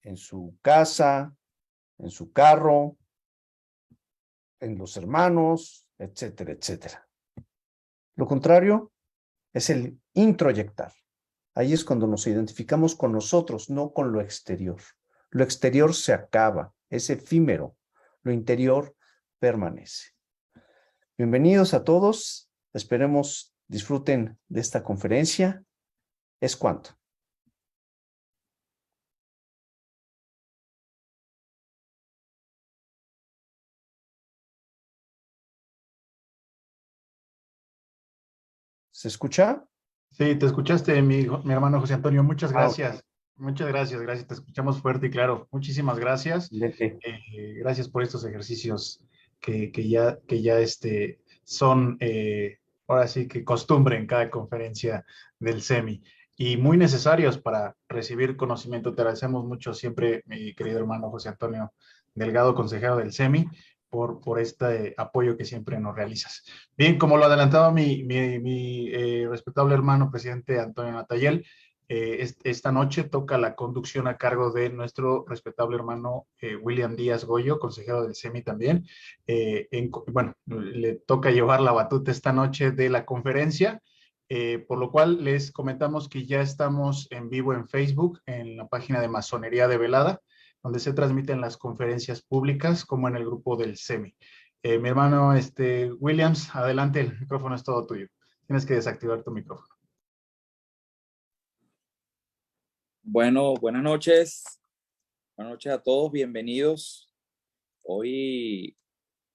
en su casa, en su carro, en los hermanos, etcétera, etcétera. Lo contrario es el introyectar. Ahí es cuando nos identificamos con nosotros, no con lo exterior. Lo exterior se acaba, es efímero. Lo interior permanece. Bienvenidos a todos. Esperemos disfruten de esta conferencia. ¿Es cuánto? ¿Se escucha? Sí, te escuchaste, mi hermano José Antonio. Muchas Ok. gracias. Muchas gracias, gracias. Te escuchamos fuerte y claro. Muchísimas gracias. Vete. Gracias por estos ejercicios que ya son, ahora sí que costumbre en cada conferencia del SEMI y muy necesarios para recibir conocimiento. Te agradecemos mucho siempre, mi querido hermano José Antonio Delgado, consejero del SEMI, por este apoyo que siempre nos realizas. Bien, como lo adelantaba mi respetable hermano presidente Antonio Natayel, esta noche toca la conducción a cargo de nuestro respetable hermano William Díaz Goyo, consejero del SEMI también. Bueno, le toca llevar la batuta esta noche de la conferencia, por lo cual les comentamos que ya estamos en vivo en Facebook, en la página de Masonería de Velada, donde se transmiten las conferencias públicas, como en el grupo del SEMI. Mi hermano Williams, adelante, el micrófono es todo tuyo. Tienes que desactivar tu micrófono. Bueno, buenas noches. Buenas noches a todos, bienvenidos. Hoy,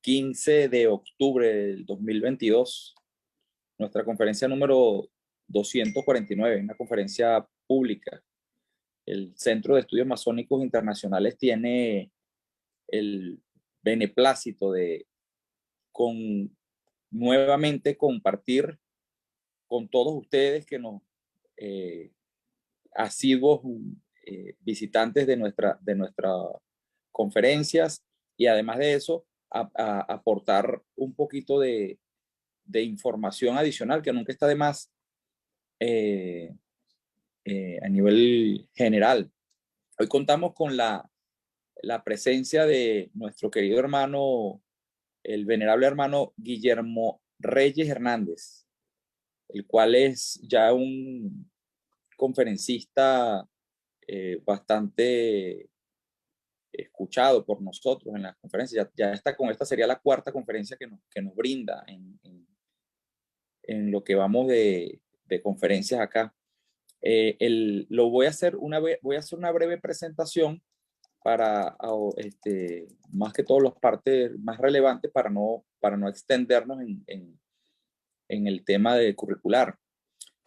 15 de octubre del 2022, nuestra conferencia número 249, una conferencia pública. El Centro de Estudios Masónicos Internacionales tiene el beneplácito de nuevamente compartir con todos ustedes que nos asiduos visitantes de nuestras conferencias, y además de eso aportar un poquito de información adicional que nunca está de más a nivel general. Hoy contamos con la presencia de nuestro querido hermano, el venerable hermano Guillermo Reyes Hernández, el cual es ya un conferencista bastante escuchado por nosotros en las conferencias. Ya está, con esta sería la cuarta conferencia que nos brinda en lo que vamos de conferencias acá. Voy a hacer una breve presentación para más que todo las partes más relevantes para no extendernos en el tema de curricular.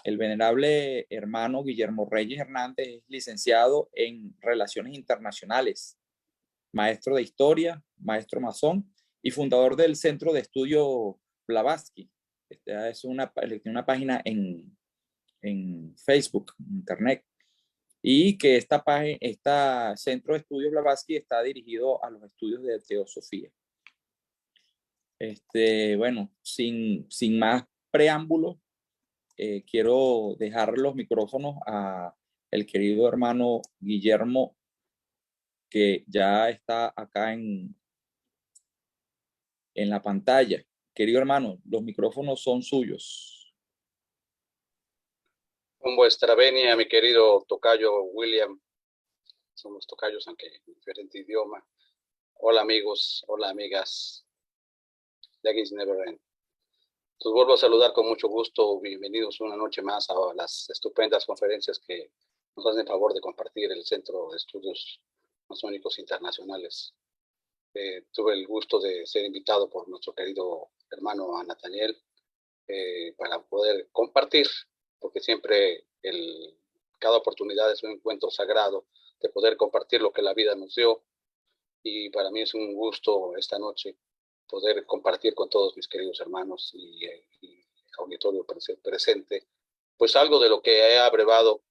El venerable hermano Guillermo Reyes Hernández es licenciado en Relaciones Internacionales, maestro de Historia, maestro masón y fundador del Centro de Estudio Blavatsky. Es una página en Facebook, Internet, y que esta Centro de Estudios Blavatsky está dirigido a los estudios de teosofía. Bueno, sin más preámbulos, quiero dejar los micrófonos a el querido hermano Guillermo, que ya está acá en la pantalla. Querido hermano, los micrófonos son suyos. Con vuestra venia, mi querido tocayo William. Somos tocayos, aunque en diferente idioma. Hola amigos, hola amigas. Legends Never End. Los vuelvo a saludar con mucho gusto. Bienvenidos una noche más a las estupendas conferencias que nos hacen el favor de compartir el Centro de Estudios Masónicos Internacionales. Tuve el gusto de ser invitado por nuestro querido hermano Nathaniel para poder compartir, porque siempre cada oportunidad es un encuentro sagrado de poder compartir lo que la vida nos dio, y para mí es un gusto esta noche poder compartir con todos mis queridos hermanos y auditorio presente, pues algo de lo que he abrevado,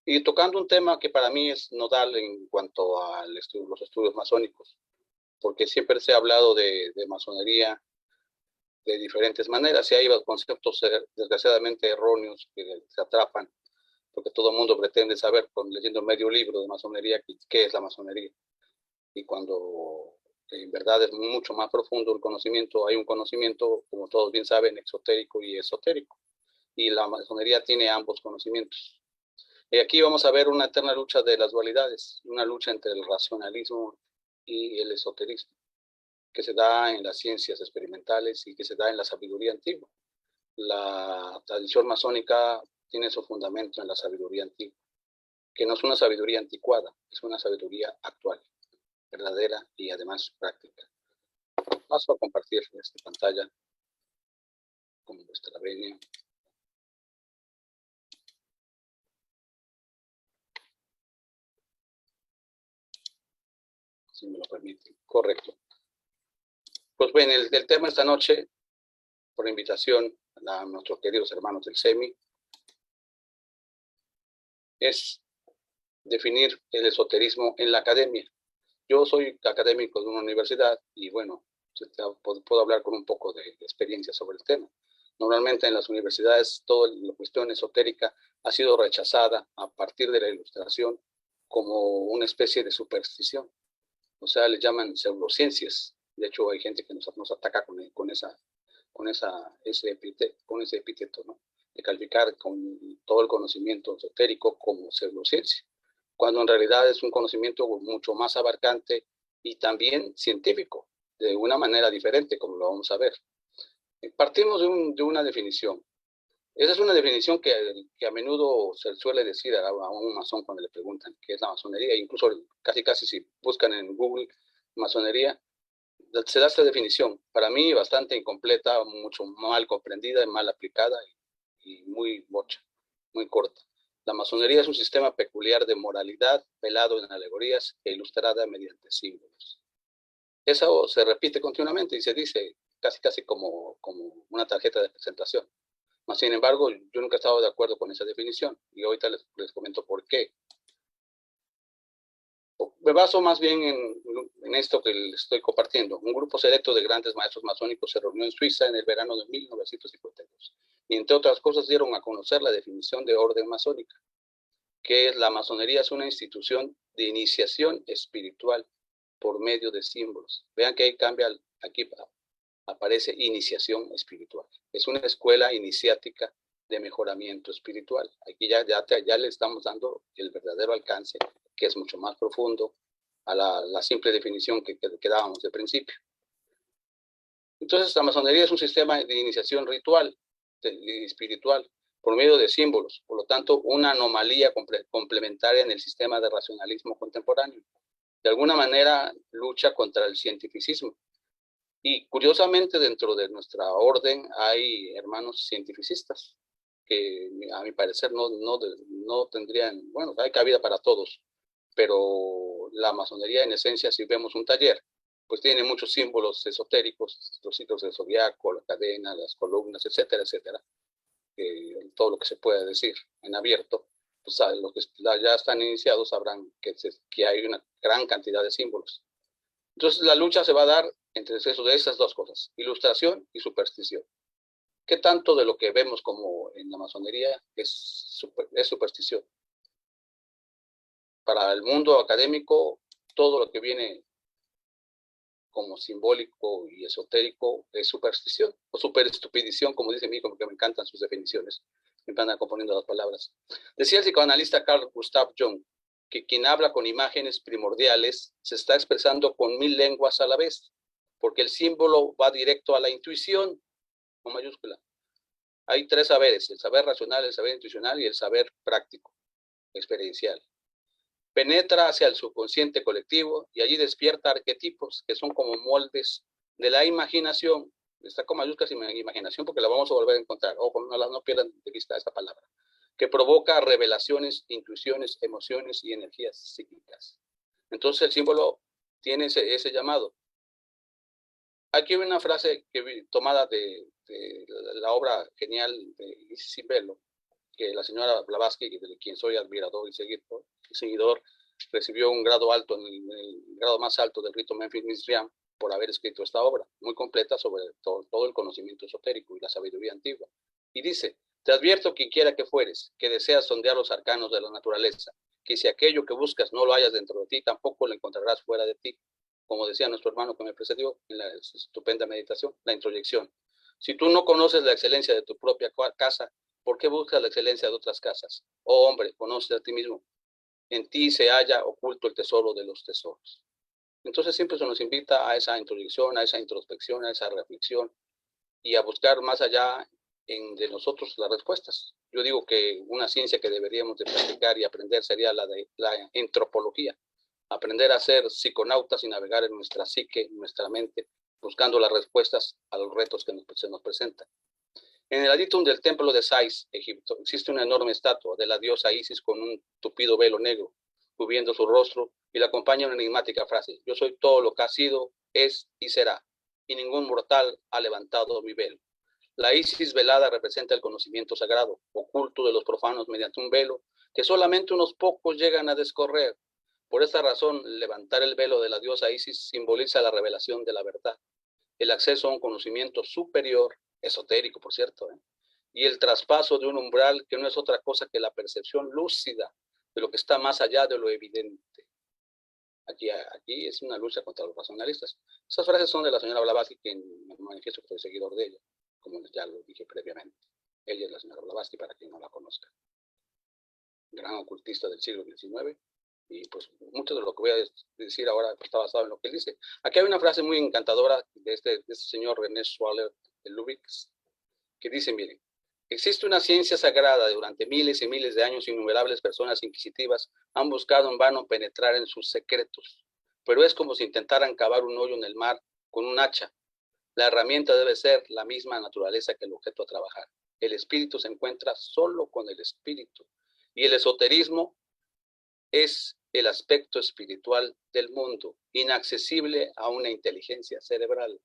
y tocando un tema que para mí es nodal en cuanto a los estudios masónicos, porque siempre se ha hablado de masonería de diferentes maneras, y hay conceptos desgraciadamente erróneos que se atrapan porque todo el mundo pretende saber, leyendo medio libro de masonería, qué es la masonería. Y cuando en verdad es mucho más profundo el conocimiento, hay un conocimiento, como todos bien saben, exotérico y esotérico. Y la masonería tiene ambos conocimientos. Y aquí vamos a ver una eterna lucha de las dualidades, una lucha entre el racionalismo y el esoterismo, que se da en las ciencias experimentales y que se da en la sabiduría antigua. La tradición masónica tiene su fundamento en la sabiduría antigua, que no es una sabiduría anticuada, es una sabiduría actual, verdadera y además práctica. Paso a compartir esta pantalla con vuestra venia. Si me lo permiten. Correcto. Pues bien, el tema esta noche, por invitación a nuestros queridos hermanos del SEMI, es definir el esoterismo en la academia. Yo soy académico de una universidad y bueno, puedo hablar con un poco de experiencia sobre el tema. Normalmente en las universidades toda la cuestión esotérica ha sido rechazada a partir de la Ilustración como una especie de superstición. O sea, le llaman pseudociencias. De hecho, hay gente que nos ataca con ese epíteto, ¿no? De calificar con todo el conocimiento esotérico como pseudociencia, cuando en realidad es un conocimiento mucho más abarcante y también científico, de una manera diferente, como lo vamos a ver. Partimos de una definición. Esa es una definición que a menudo se suele decir a un masón cuando le preguntan qué es la masonería. Incluso casi si buscan en Google masonería, se da esta definición. Para mí bastante incompleta, mucho mal comprendida y mal aplicada y muy bocha, muy corta. La masonería es un sistema peculiar de moralidad, velado en alegorías e ilustrada mediante símbolos. Eso se repite continuamente y se dice casi como una tarjeta de presentación. Mas, sin embargo, yo nunca he estado de acuerdo con esa definición y ahorita les comento por qué. Me baso más bien en esto que les estoy compartiendo. Un grupo selecto de grandes maestros masónicos se reunió en Suiza en el verano de 1952 y, entre otras cosas, dieron a conocer la definición de orden masónica, que es la masonería es una institución de iniciación espiritual por medio de símbolos. Vean que ahí cambia, aquí aparece iniciación espiritual. Es una escuela iniciática de mejoramiento espiritual. Aquí ya le estamos dando el verdadero alcance, que es mucho más profundo a la simple definición que dábamos de principio. Entonces, la masonería es un sistema de iniciación ritual y espiritual por medio de símbolos, por lo tanto, una anomalía complementaria en el sistema de racionalismo contemporáneo. De alguna manera, lucha contra el cientificismo. Y curiosamente, dentro de nuestra orden hay hermanos cientificistas que, a mi parecer, no tendrían, bueno, hay cabida para todos, pero la masonería, en esencia, si vemos un taller, pues tiene muchos símbolos esotéricos, los ciclos del zodiaco, la cadena, las columnas, etcétera, etcétera. Todo lo que se puede decir en abierto, pues los que ya están iniciados sabrán que hay una gran cantidad de símbolos. Entonces la lucha se va a dar entre esas dos cosas, ilustración y superstición. ¿Qué tanto de lo que vemos como en la masonería es superstición? Para el mundo académico, todo lo que viene como simbólico y esotérico es superstición o superestupidición, como dice mi hijo, porque me encantan sus definiciones. Me van componiendo las palabras. Decía el psicoanalista Carl Gustav Jung que quien habla con imágenes primordiales se está expresando con 1000 lenguas a la vez, porque el símbolo va directo a la intuición, con mayúscula. Hay 3 saberes, el saber racional, el saber intuicional y el saber práctico, experiencial. Penetra hacia el subconsciente colectivo y allí despierta arquetipos que son como moldes de la imaginación. Está con mayúsculas imaginación porque la vamos a volver a encontrar. Ojo, no pierdan de vista esta palabra. Que provoca revelaciones, intuiciones, emociones y energías psíquicas. Entonces el símbolo tiene ese llamado. Aquí hay una frase tomada de la obra genial de Isis Bello, que la señora Blavatsky, de quien soy admirador y seguidor, recibió un grado alto, el grado más alto del rito Memphis Misriam, por haber escrito esta obra, muy completa sobre todo el conocimiento esotérico y la sabiduría antigua. Y dice, Te advierto, quien quiera que fueres, que deseas sondear los arcanos de la naturaleza, que si aquello que buscas no lo hayas dentro de ti, tampoco lo encontrarás fuera de ti. Como decía nuestro hermano que me precedió en la estupenda meditación, la introyección. Si tú no conoces la excelencia de tu propia casa, ¿por qué buscas la excelencia de otras casas? Oh hombre, conoce a ti mismo. En ti se halla oculto el tesoro de los tesoros. Entonces siempre se nos invita a esa introyección, a esa introspección, a esa reflexión y a buscar más allá de nosotros las respuestas. Yo digo que una ciencia que deberíamos de practicar y aprender sería la de la antropología. Aprender a ser psiconautas y navegar en nuestra psique, en nuestra mente, buscando las respuestas a los retos que se nos presentan. En el aditum del templo de Sais, Egipto, existe una enorme estatua de la diosa Isis con un tupido velo negro cubriendo su rostro y la acompaña una enigmática frase: yo soy todo lo que ha sido, es y será, y ningún mortal ha levantado mi velo. La Isis velada representa el conocimiento sagrado, oculto de los profanos mediante un velo que solamente unos pocos llegan a descorrer. Por esta razón, levantar el velo de la diosa Isis simboliza la revelación de la verdad, el acceso a un conocimiento superior, esotérico por cierto, y el traspaso de un umbral que no es otra cosa que la percepción lúcida de lo que está más allá de lo evidente. Aquí es una lucha contra los racionalistas. Esas frases son de la señora Blavatsky, quien me manifiesto que soy seguidor de ella, como ya lo dije previamente. Ella es la señora Blavatsky, para quien no la conozca. Gran ocultista del siglo XIX. Y pues mucho de lo que voy a decir ahora está basado en lo que él dice. Aquí hay una frase muy encantadora de este señor René Schwaller de Lübeck, que dice, miren, existe una ciencia sagrada. Durante miles y miles de años, innumerables personas inquisitivas han buscado en vano penetrar en sus secretos, pero es como si intentaran cavar un hoyo en el mar con un hacha. La herramienta debe ser la misma naturaleza que el objeto a trabajar. El espíritu se encuentra solo con el espíritu, y el esoterismo es el aspecto espiritual del mundo, inaccesible a una inteligencia cerebral.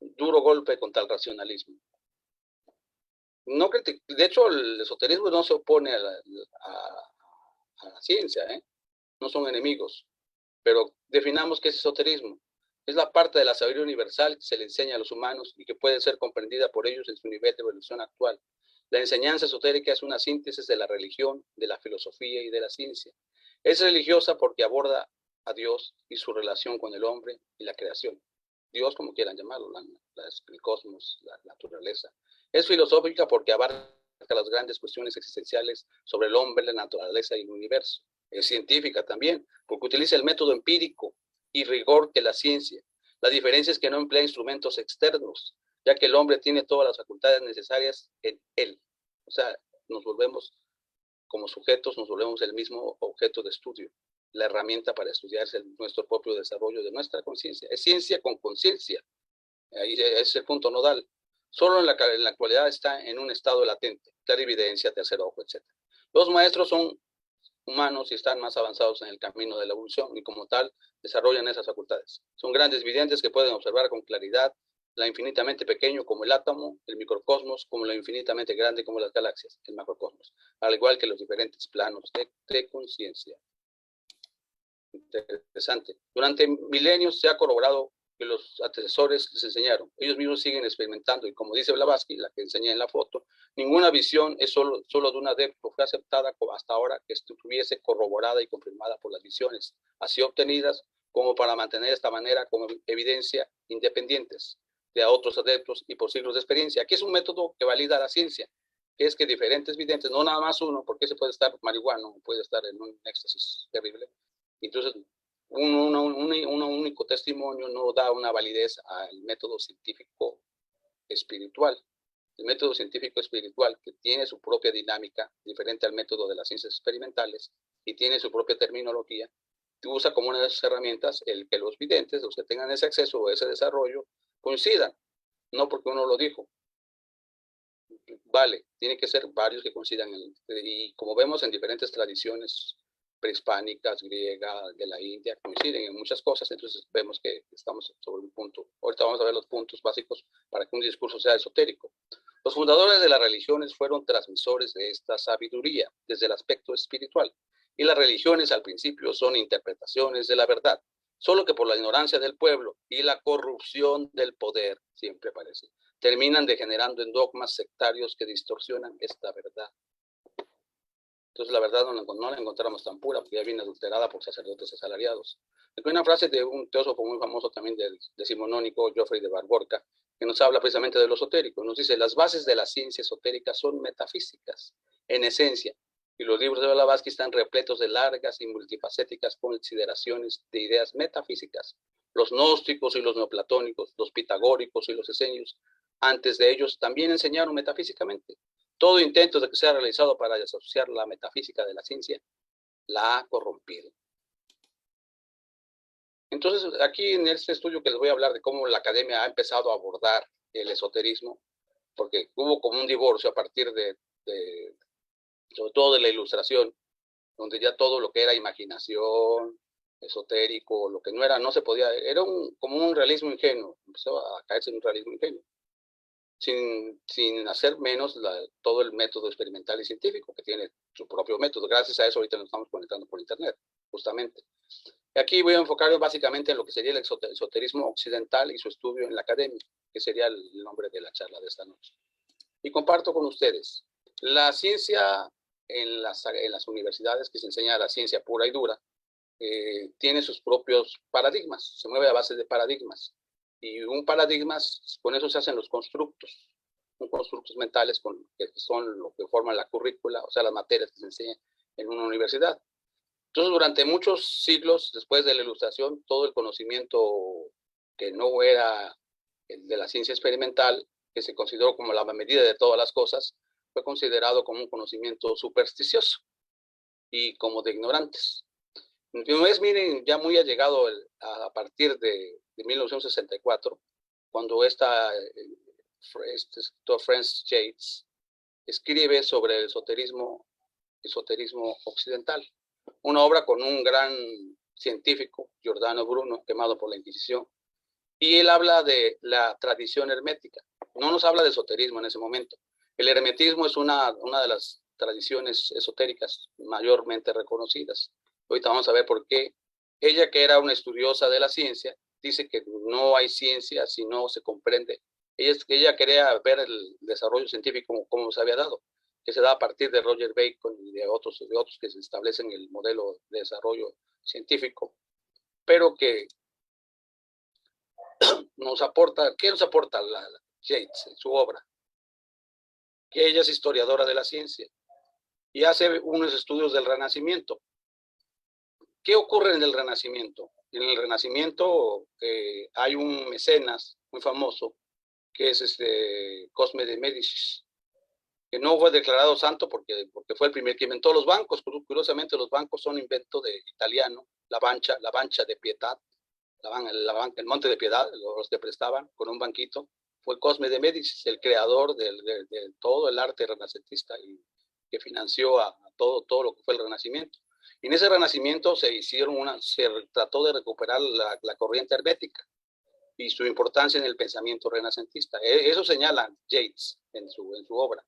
Duro golpe contra el racionalismo. No, de hecho, el esoterismo no se opone a la ciencia, no son enemigos, pero definamos qué es esoterismo. Es la parte de la sabiduría universal que se le enseña a los humanos y que puede ser comprendida por ellos en su nivel de evolución actual. La enseñanza esotérica es una síntesis de la religión, de la filosofía y de la ciencia. Es religiosa porque aborda a Dios y su relación con el hombre y la creación. Dios, como quieran llamarlo, el cosmos, la naturaleza. Es filosófica porque abarca las grandes cuestiones existenciales sobre el hombre, la naturaleza y el universo. Es científica también porque utiliza el método empírico y rigor que la ciencia. La diferencia es que no emplea instrumentos externos, ya que el hombre tiene todas las facultades necesarias en él. O sea, nos volvemos como sujetos, nos volvemos el mismo objeto de estudio. La herramienta para estudiar es nuestro propio desarrollo de nuestra conciencia. Es ciencia con conciencia. Ahí es el punto nodal. Solo en la actualidad está en un estado latente, clarividencia, tercer ojo, etc. Los maestros son humanos y están más avanzados en el camino de la evolución y como tal desarrollan esas facultades. Son grandes videntes que pueden observar con claridad la infinitamente pequeño como el átomo, el microcosmos, como lo infinitamente grande como las galaxias, el macrocosmos, al igual que los diferentes planos de conciencia. Interesante. Durante milenios se ha corroborado que los antecesores les enseñaron. Ellos mismos siguen experimentando y como dice Blavatsky, la que enseña en la foto, ninguna visión es solo de un adepto fue aceptada hasta ahora que estuviese corroborada y confirmada por las visiones, así obtenidas como para mantener de esta manera como evidencia independientes de a otros adeptos y por siglos de experiencia. Aquí es un método que valida la ciencia, que es que diferentes videntes, no nada más uno, porque se puede estar marihuano, puede estar en un éxtasis terrible. Entonces, un único testimonio no da una validez al método científico espiritual. El método científico espiritual, que tiene su propia dinámica, diferente al método de las ciencias experimentales, y tiene su propia terminología, usa como una de sus herramientas el que los videntes, los que tengan ese acceso o ese desarrollo, coincidan, no porque uno lo dijo. Vale, tiene que ser varios que coincidan. Y como vemos en diferentes tradiciones prehispánicas, griega, de la India, coinciden en muchas cosas, entonces vemos que estamos sobre un punto. Ahorita vamos a ver los puntos básicos para que un discurso sea esotérico. Los fundadores de las religiones fueron transmisores de esta sabiduría desde el aspecto espiritual, y las religiones al principio son interpretaciones de la verdad, solo que por la ignorancia del pueblo y la corrupción del poder, siempre aparece, terminan degenerando en dogmas sectarios que distorsionan esta verdad. Entonces la verdad no la encontramos tan pura, porque ya viene adulterada por sacerdotes asalariados. Hay una frase de un teósofo muy famoso también decimonónico, Geoffrey de Barborca, que nos habla precisamente de lo esotérico. Nos dice, las bases de la ciencia esotérica son metafísicas, en esencia, y los libros de Blavatsky están repletos de largas y multifacéticas consideraciones de ideas metafísicas. Los gnósticos y los neoplatónicos, los pitagóricos y los esenios, antes de ellos, también enseñaron metafísicamente. Todo intento de que sea realizado para desasociar la metafísica de la ciencia la ha corrompido. Entonces, aquí en este estudio que les voy a hablar de cómo la academia ha empezado a abordar el esoterismo, porque hubo como un divorcio a partir sobre todo de la Ilustración, donde ya todo lo que era imaginación, esotérico, lo que no era, no se podía, era como un realismo ingenuo, empezó a caerse en un realismo ingenuo, sin hacer menos todo el método experimental y científico, que tiene su propio método. Gracias a eso ahorita nos estamos conectando por internet, justamente. Aquí voy a enfocarme básicamente en lo que sería el esoterismo occidental y su estudio en la academia, que sería el nombre de la charla de esta noche. Y comparto con ustedes, la ciencia en las universidades, que se enseña la ciencia pura y dura, tiene sus propios paradigmas, se mueve a base de paradigmas. Y un paradigma, con eso se hacen los constructos mentales que son lo que forman la currícula, o sea, las materias que se enseñan en una universidad. Entonces, durante muchos siglos después de la Ilustración, todo el conocimiento que no era el de la ciencia experimental, que se consideró como la medida de todas las cosas, fue considerado como un conocimiento supersticioso y como de ignorantes. Entonces, miren, ya muy allegado a partir de 1964, cuando Franz Yates escribe sobre el esoterismo occidental, una obra con un gran científico, Giordano Bruno, quemado por la Inquisición, y él habla de la tradición hermética. No nos habla de esoterismo en ese momento. El hermetismo es una de las tradiciones esotéricas mayormente reconocidas. Ahorita vamos a ver por qué. Ella, que era una estudiosa de la ciencia, dice que no hay ciencia si no se comprende. Ella quería ver el desarrollo científico como se había dado, que se da a partir de Roger Bacon y de otros que se establecen el modelo de desarrollo científico, pero que nos aporta, ¿qué nos aporta Yates en su obra? Que ella es historiadora de la ciencia y hace unos estudios del Renacimiento. ¿Qué ocurre en el Renacimiento? En el Renacimiento hay un mecenas muy famoso, que es Cosme de Médicis, que no fue declarado santo porque fue el primer que inventó los bancos. Curiosamente, los bancos son invento de italiano, la Banca de Pietà, el Monte de Piedad, los que prestaban con un banquito. Fue Cosme de Médicis, el creador de todo el arte renacentista y que financió a todo lo que fue el Renacimiento. Y en ese Renacimiento se trató de recuperar la corriente hermética y su importancia en el pensamiento renacentista. Eso señala Yates en su obra.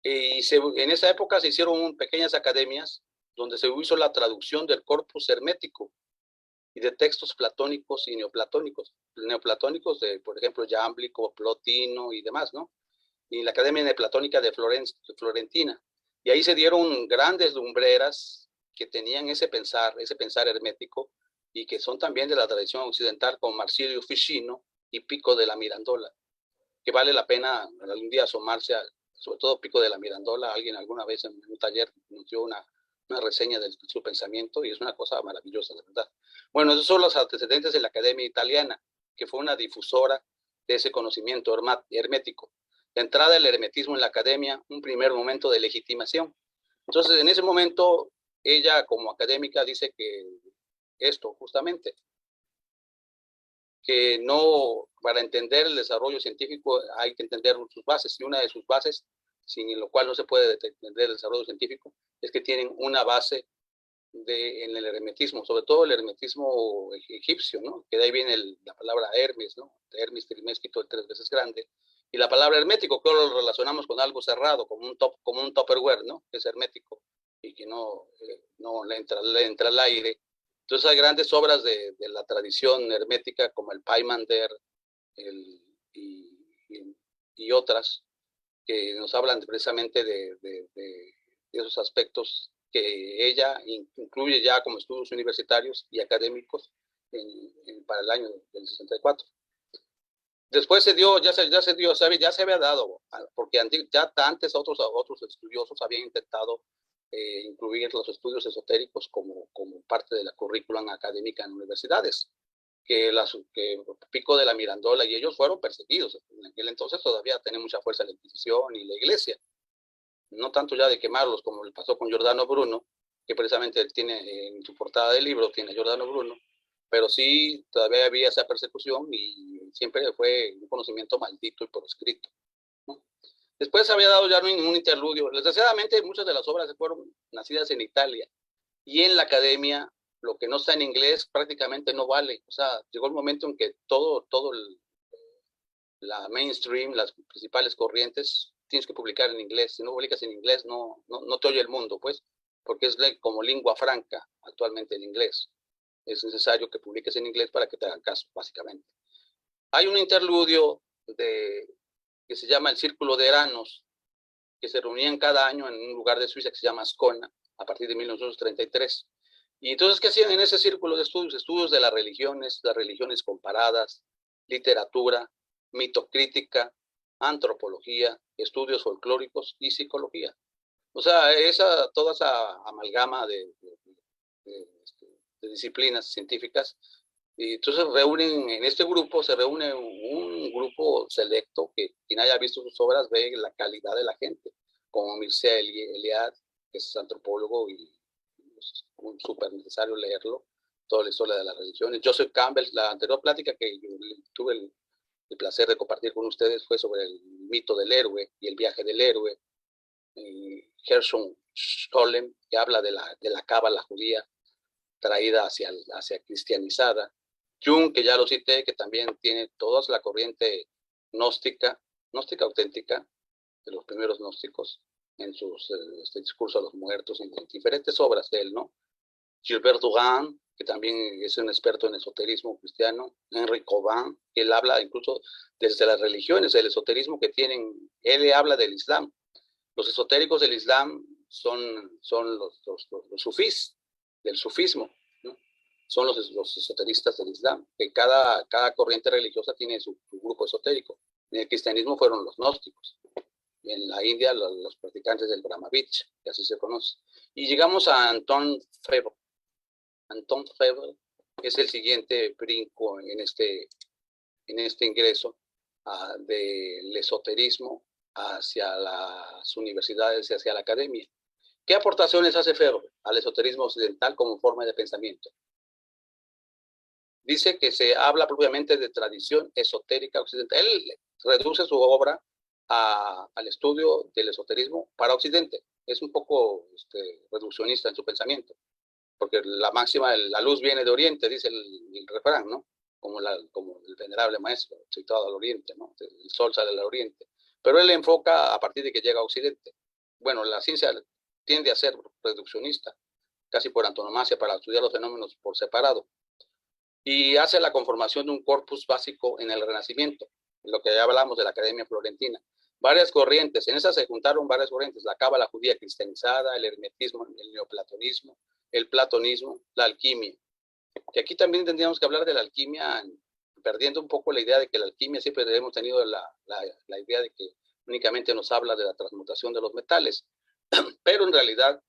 Y en esa época se hicieron pequeñas academias donde se hizo la traducción del corpus hermético y de textos platónicos y neoplatónicos. Neoplatónicos de, por ejemplo, Jámblico, Plotino y demás, ¿no? Y la Academia Neoplatónica de Florentina. Y ahí se dieron grandes lumbreras que tenían ese pensar hermético y que son también de la tradición occidental, como Marsilio Ficino y Pico de la Mirandola, que vale la pena algún día asomarse sobre todo Pico de la Mirandola. Alguien alguna vez en un taller nos dio una reseña de su pensamiento y es una cosa maravillosa, de verdad. Bueno, esos son los antecedentes de la Academia Italiana, que fue una difusora de ese conocimiento hermético. De entrada, el hermetismo en la academia, un primer momento de legitimación. Entonces, en ese momento, ella como académica dice que esto, justamente, que no, para entender el desarrollo científico hay que entender sus bases, y una de sus bases, sin lo cual no se puede entender el desarrollo científico, es que tienen una base en el hermetismo, sobre todo el hermetismo egipcio, ¿no? Que de ahí viene la palabra Hermes, ¿no? De Hermes Trismegisto, el 3 veces grande, y la palabra hermético, que lo relacionamos con algo cerrado, como un Tupperware, ¿no? Que es hermético y que no le entra el aire. Entonces hay grandes obras de la tradición hermética como el Pymander y y otras que nos hablan precisamente de esos aspectos que ella incluye ya como estudios universitarios y académicos para el año del 64. Después se había dado, porque ya antes otros estudiosos habían intentado incluir los estudios esotéricos como parte de la currículum académica en universidades, que Pico de la Mirandola y ellos fueron perseguidos. En aquel entonces todavía tenía mucha fuerza la Inquisición y la Iglesia. No tanto ya de quemarlos como le pasó con Giordano Bruno, que precisamente tiene en su portada del libro, tiene Giordano Bruno, pero sí todavía había esa persecución y siempre fue un conocimiento maldito y por escrito, ¿no? Después había dado ya un interludio. Desgraciadamente muchas de las obras fueron nacidas en Italia y en la academia lo que no está en inglés prácticamente no vale. O sea, llegó el momento en que la mainstream, las principales corrientes, tienes que publicar en inglés. Si no publicas en inglés, no te oye el mundo, pues, porque es como lengua franca actualmente el inglés. Es necesario que publiques en inglés para que te hagan caso, básicamente. Hay un interludio que se llama el Círculo de Eranos, que se reunían cada año en un lugar de Suiza que se llama Ascona, a partir de 1933. Y entonces, ¿qué hacían en ese círculo de estudios? Estudios de las religiones comparadas, literatura, mitocrítica, antropología, estudios folclóricos y psicología. O sea, toda esa amalgama de disciplinas científicas. Y entonces en este grupo se reúne un grupo selecto que quien haya visto sus obras ve la calidad de la gente, como Mircea Eliade, que es antropólogo y es súper necesario leerlo, toda la historia de las religiones. Joseph Campbell, la anterior plática que yo tuve el placer de compartir con ustedes fue sobre el mito del héroe y el viaje del héroe. Gershom Scholem, que habla de la cábala judía traída hacia cristianizada. Jung, que ya lo cité, que también tiene toda la corriente gnóstica auténtica, de los primeros gnósticos, en sus discurso a los muertos, en diferentes obras de él, ¿no? Gilbert Durand, que también es un experto en esoterismo cristiano. Henry Coban, que él habla incluso desde las religiones, el esoterismo que tienen, él habla del Islam. Los esotéricos del Islam son los sufís, del sufismo, ¿no? Son los esoteristas del Islam, que cada corriente religiosa tiene su grupo esotérico. En el cristianismo fueron los gnósticos, y en la India los practicantes del Brahmavich, que así se conoce. Y llegamos a Anton Febvre. Anton Febvre es el siguiente brinco en este ingreso del esoterismo hacia las universidades y hacia la academia. ¿Qué aportaciones hace Febvre al esoterismo occidental como forma de pensamiento? Dice que se habla propiamente de tradición esotérica occidental. Él reduce su obra al estudio del esoterismo para Occidente. Es un poco reduccionista en su pensamiento, porque la máxima, la luz viene de Oriente, dice el refrán, ¿no? Como el venerable maestro, citado al Oriente, ¿no? El sol sale al Oriente. Pero él le enfoca a partir de que llega a Occidente. Bueno, la ciencia tiende a ser reduccionista, casi por antonomasia, para estudiar los fenómenos por separado. Y hace la conformación de un corpus básico en el Renacimiento, lo que ya hablamos de la Academia Florentina. Varias corrientes, en esas se juntaron varias corrientes, la cábala judía cristianizada, el hermetismo, el neoplatonismo, el platonismo, la alquimia. Que aquí también tendríamos que hablar de la alquimia, perdiendo un poco la idea de que la alquimia siempre hemos tenido la idea de que únicamente nos habla de la transmutación de los metales, pero en realidad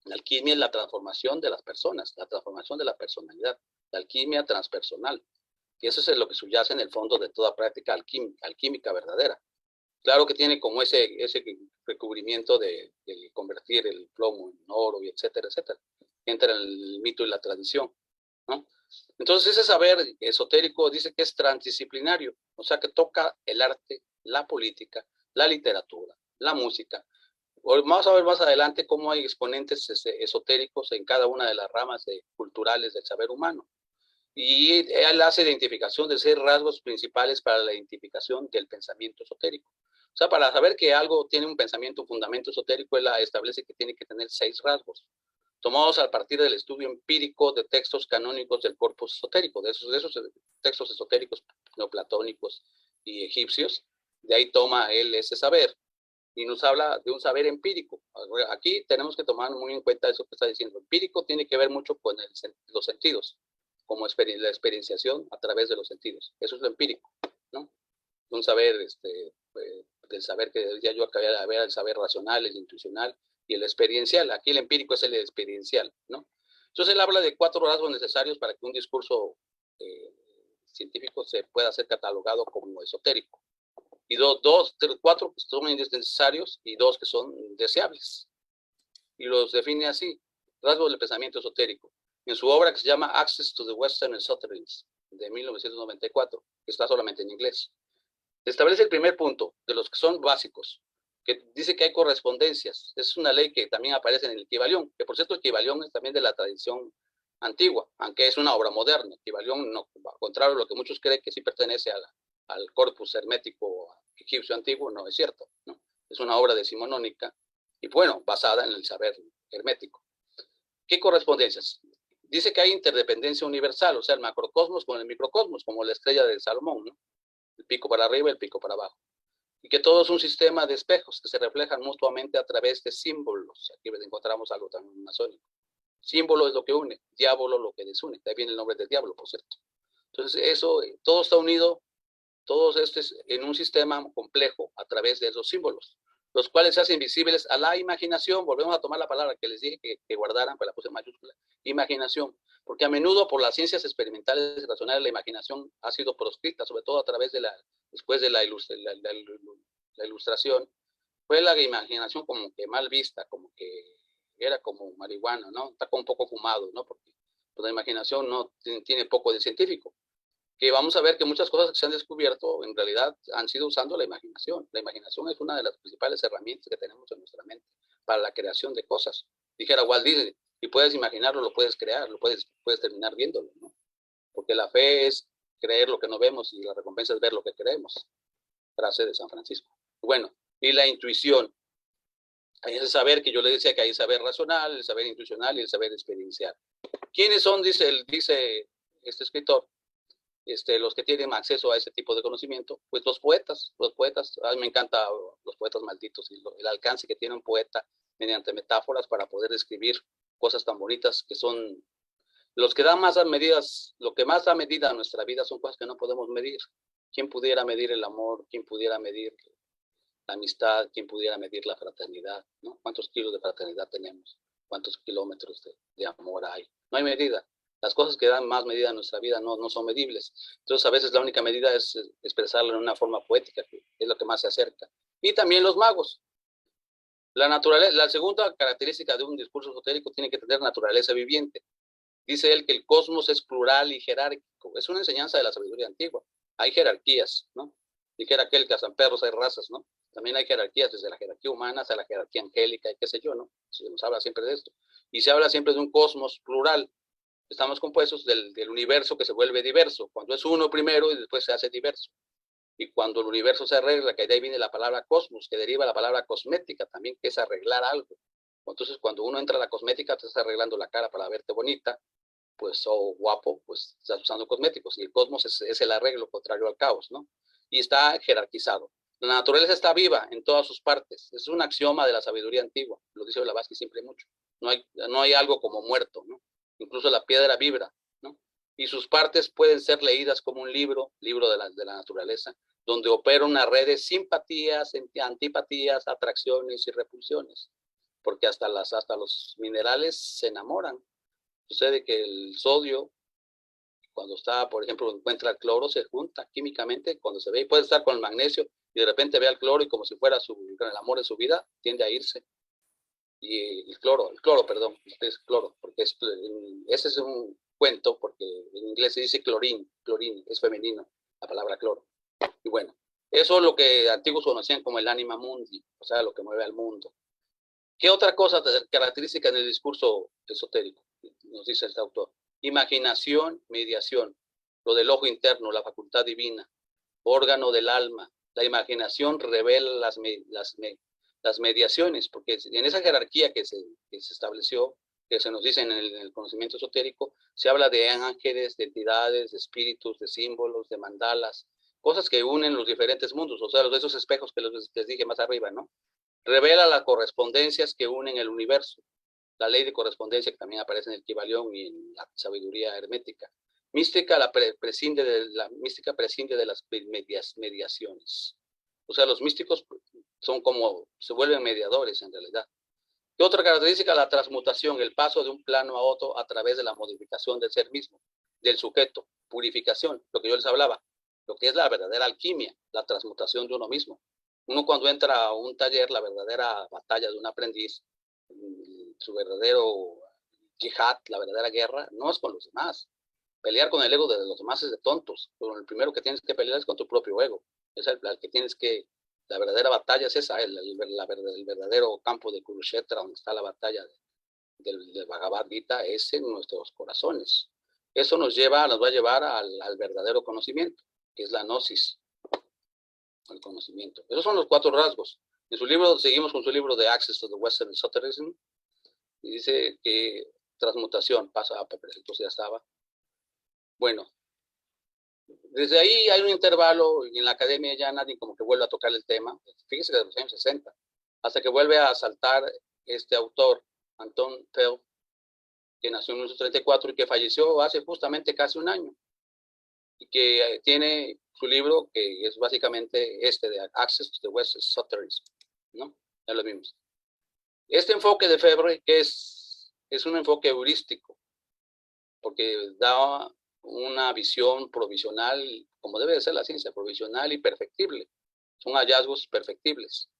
la alquimia es la transformación de las personas, la transformación de la personalidad, la alquimia transpersonal. Y eso es lo que subyace en el fondo de toda práctica alquímica verdadera. Claro que tiene como ese recubrimiento de convertir el plomo en oro, y etcétera, etcétera. Entra el mito y la tradición, ¿no? Entonces ese saber esotérico dice que es transdisciplinario, o sea que toca el arte, la política, la literatura, la música. Vamos a ver más adelante cómo hay exponentes esotéricos en cada una de las ramas culturales del saber humano. Y él hace identificación de 6 rasgos principales para la identificación del pensamiento esotérico. O sea, para saber que algo tiene un pensamiento, un fundamento esotérico, él establece que tiene que tener 6 rasgos, tomados a partir del estudio empírico de textos canónicos del corpus esotérico, de esos textos esotéricos neoplatónicos y egipcios, De ahí toma él ese saber y nos habla de un saber empírico. Aquí tenemos que tomar muy en cuenta eso que está diciendo. Empírico tiene que ver mucho con los sentidos, como la experienciación a través de los sentidos. Eso es lo empírico, ¿no? Un saber, del saber que decía yo acabé de ver, el saber racional, el intuicional y el experiencial. Aquí el empírico es el experiencial, ¿no? Entonces él habla de 4 rasgos necesarios para que un discurso científico se pueda ser catalogado como esotérico. Y 4 que son innecesarios y 2 que son deseables. Y los define así: rasgos del pensamiento esotérico. En su obra que se llama Access to the Western Esoterics, de 1994, que está solamente en inglés, establece el primer punto, de los que son básicos, que dice que hay correspondencias. Es una ley que también aparece en el Kybalión, que por cierto el Kybalión es también de la tradición antigua, aunque es una obra moderna. Kybalión, no, al contrario de lo que muchos creen que sí pertenece al corpus hermético egipcio antiguo, no es cierto, ¿no? Es una obra decimonónica y, bueno, basada en el saber hermético. ¿Qué correspondencias? Dice que hay interdependencia universal, o sea, el macrocosmos con el microcosmos, como la estrella del Salomón, ¿no? El pico para arriba y el pico para abajo. Y que todo es un sistema de espejos que se reflejan mutuamente a través de símbolos. Aquí encontramos algo también masónico. Símbolo es lo que une, diablo lo que desune. De ahí viene el nombre del diablo, por cierto. Entonces, eso, todo está unido, todos estos en un sistema complejo a través de esos símbolos, los cuales se hacen visibles a la imaginación. Volvemos a tomar la palabra que les dije que guardaran, pues la puse en mayúscula, imaginación, porque a menudo por las ciencias experimentales y racionales la imaginación ha sido proscrita, sobre todo a través de después de la ilustración, fue la imaginación como que mal vista, como que era como marihuana, ¿no? Está como un poco fumado, ¿no? Porque pues, la imaginación no tiene poco de científico. Que vamos a ver que muchas cosas que se han descubierto en realidad han sido usando la imaginación. La imaginación es una de las principales herramientas que tenemos en nuestra mente para la creación de cosas. Dijera Walt Disney, si puedes imaginarlo, lo puedes crear, puedes terminar viéndolo, ¿no? Porque la fe es creer lo que no vemos y la recompensa es ver lo que creemos. Frase de San Francisco. Bueno, y la intuición. Hay ese saber que yo le decía que hay el saber racional, el saber intuicional y el saber experiencial. ¿Quiénes son, dice este escritor? Los que tienen acceso a ese tipo de conocimiento, pues los poetas, a mí me encantan los poetas malditos y el alcance que tiene un poeta mediante metáforas para poder describir cosas tan bonitas que son los que dan más medidas. Lo que más da medida a nuestra vida son cosas que no podemos medir. ¿Quién pudiera medir el amor? ¿Quién pudiera medir la amistad? ¿Quién pudiera medir la fraternidad? ¿No? ¿Cuántos kilos de fraternidad tenemos? ¿Cuántos kilómetros de amor hay? No hay medida. Las cosas que dan más medida a nuestra vida no son medibles. Entonces, a veces la única medida es expresarlo en una forma poética, que es lo que más se acerca. Y también los magos. La segunda característica de un discurso esotérico tiene que tener naturaleza viviente. Dice él que el cosmos es plural y jerárquico. Es una enseñanza de la sabiduría antigua. Hay jerarquías, ¿no? Dijera aquel que a San Pedro hay razas, ¿no? También hay jerarquías, desde la jerarquía humana hasta la jerarquía angélica y qué sé yo, ¿no? Se nos habla siempre de esto. Y se habla siempre de un cosmos plural. Estamos compuestos del universo que se vuelve diverso, cuando es uno primero y después se hace diverso. Y cuando el universo se arregla, que de ahí viene la palabra cosmos, que deriva la palabra cosmética también, que es arreglar algo. Entonces, cuando uno entra a la cosmética, te estás arreglando la cara para verte bonita, pues, o guapo, pues estás usando cosméticos. Y el cosmos es el arreglo contrario al caos, ¿no? Y está jerarquizado. La naturaleza está viva en todas sus partes. Es un axioma de la sabiduría antigua. Lo dice Blavatsky siempre mucho. No hay algo como muerto, ¿no? Incluso la piedra vibra, ¿no? Y sus partes pueden ser leídas como un libro de la naturaleza, donde opera una red de simpatías, antipatías, atracciones y repulsiones, porque hasta los minerales se enamoran. Sucede que el sodio, cuando está, por ejemplo, encuentra el cloro, se junta químicamente, cuando se ve, y puede estar con el magnesio, y de repente ve al cloro y como si fuera el amor de su vida, tiende a irse. Y el cloro, es cloro, porque ese es un cuento, porque en inglés se dice chlorine, es femenino, la palabra cloro. Y bueno, eso es lo que antiguos conocían como el anima mundi, o sea, lo que mueve al mundo. ¿Qué otra cosa característica en el discurso esotérico? Nos dice este autor. Imaginación, mediación, lo del ojo interno, la facultad divina, órgano del alma. La imaginación revela las mediaciones, porque en esa jerarquía que se estableció, que se nos dice en el conocimiento esotérico, se habla de ángeles, de entidades, de espíritus, de símbolos, de mandalas, cosas que unen los diferentes mundos, o sea, esos espejos que les dije más arriba, ¿no? Revela las correspondencias que unen el universo. La ley de correspondencia que también aparece en el Kybalión y en la sabiduría hermética. Mística prescinde de las mediaciones. O sea, los místicos son como, se vuelven mediadores en realidad. ¿Qué otra característica? La transmutación, el paso de un plano a otro a través de la modificación del ser mismo, del sujeto. Purificación, lo que yo les hablaba, lo que es la verdadera alquimia, la transmutación de uno mismo. Uno cuando entra a un taller, la verdadera batalla de un aprendiz, su verdadero jihad, la verdadera guerra, no es con los demás. Pelear con el ego de los demás es de tontos. Pero el primero que tienes que pelear es con tu propio ego. Es el que tienes que, la verdadera batalla es esa, el verdadero campo de Kurukshetra, donde está la batalla del Bhagavad Gita, es en nuestros corazones. Eso nos va a llevar al verdadero conocimiento, que es la gnosis, el conocimiento. Esos son los 4 rasgos. En su libro, seguimos con su libro de Access to the Western Esotericism, y dice que transmutación pasa a Pepe, entonces ya estaba. Bueno, desde ahí hay un intervalo y en la academia ya nadie como que vuelve a tocar el tema. Fíjese desde los años 60, hasta que vuelve a saltar este autor, Anton Feld, que nació en 1934 y que falleció hace justamente casi un año. Y que tiene su libro que es básicamente de Access to the West Esotericism, ¿no? Ya lo vimos. Este enfoque de Febvre, que es un enfoque heurístico, porque da una visión provisional, como debe de ser la ciencia, provisional y perfectible. Son hallazgos perfectibles.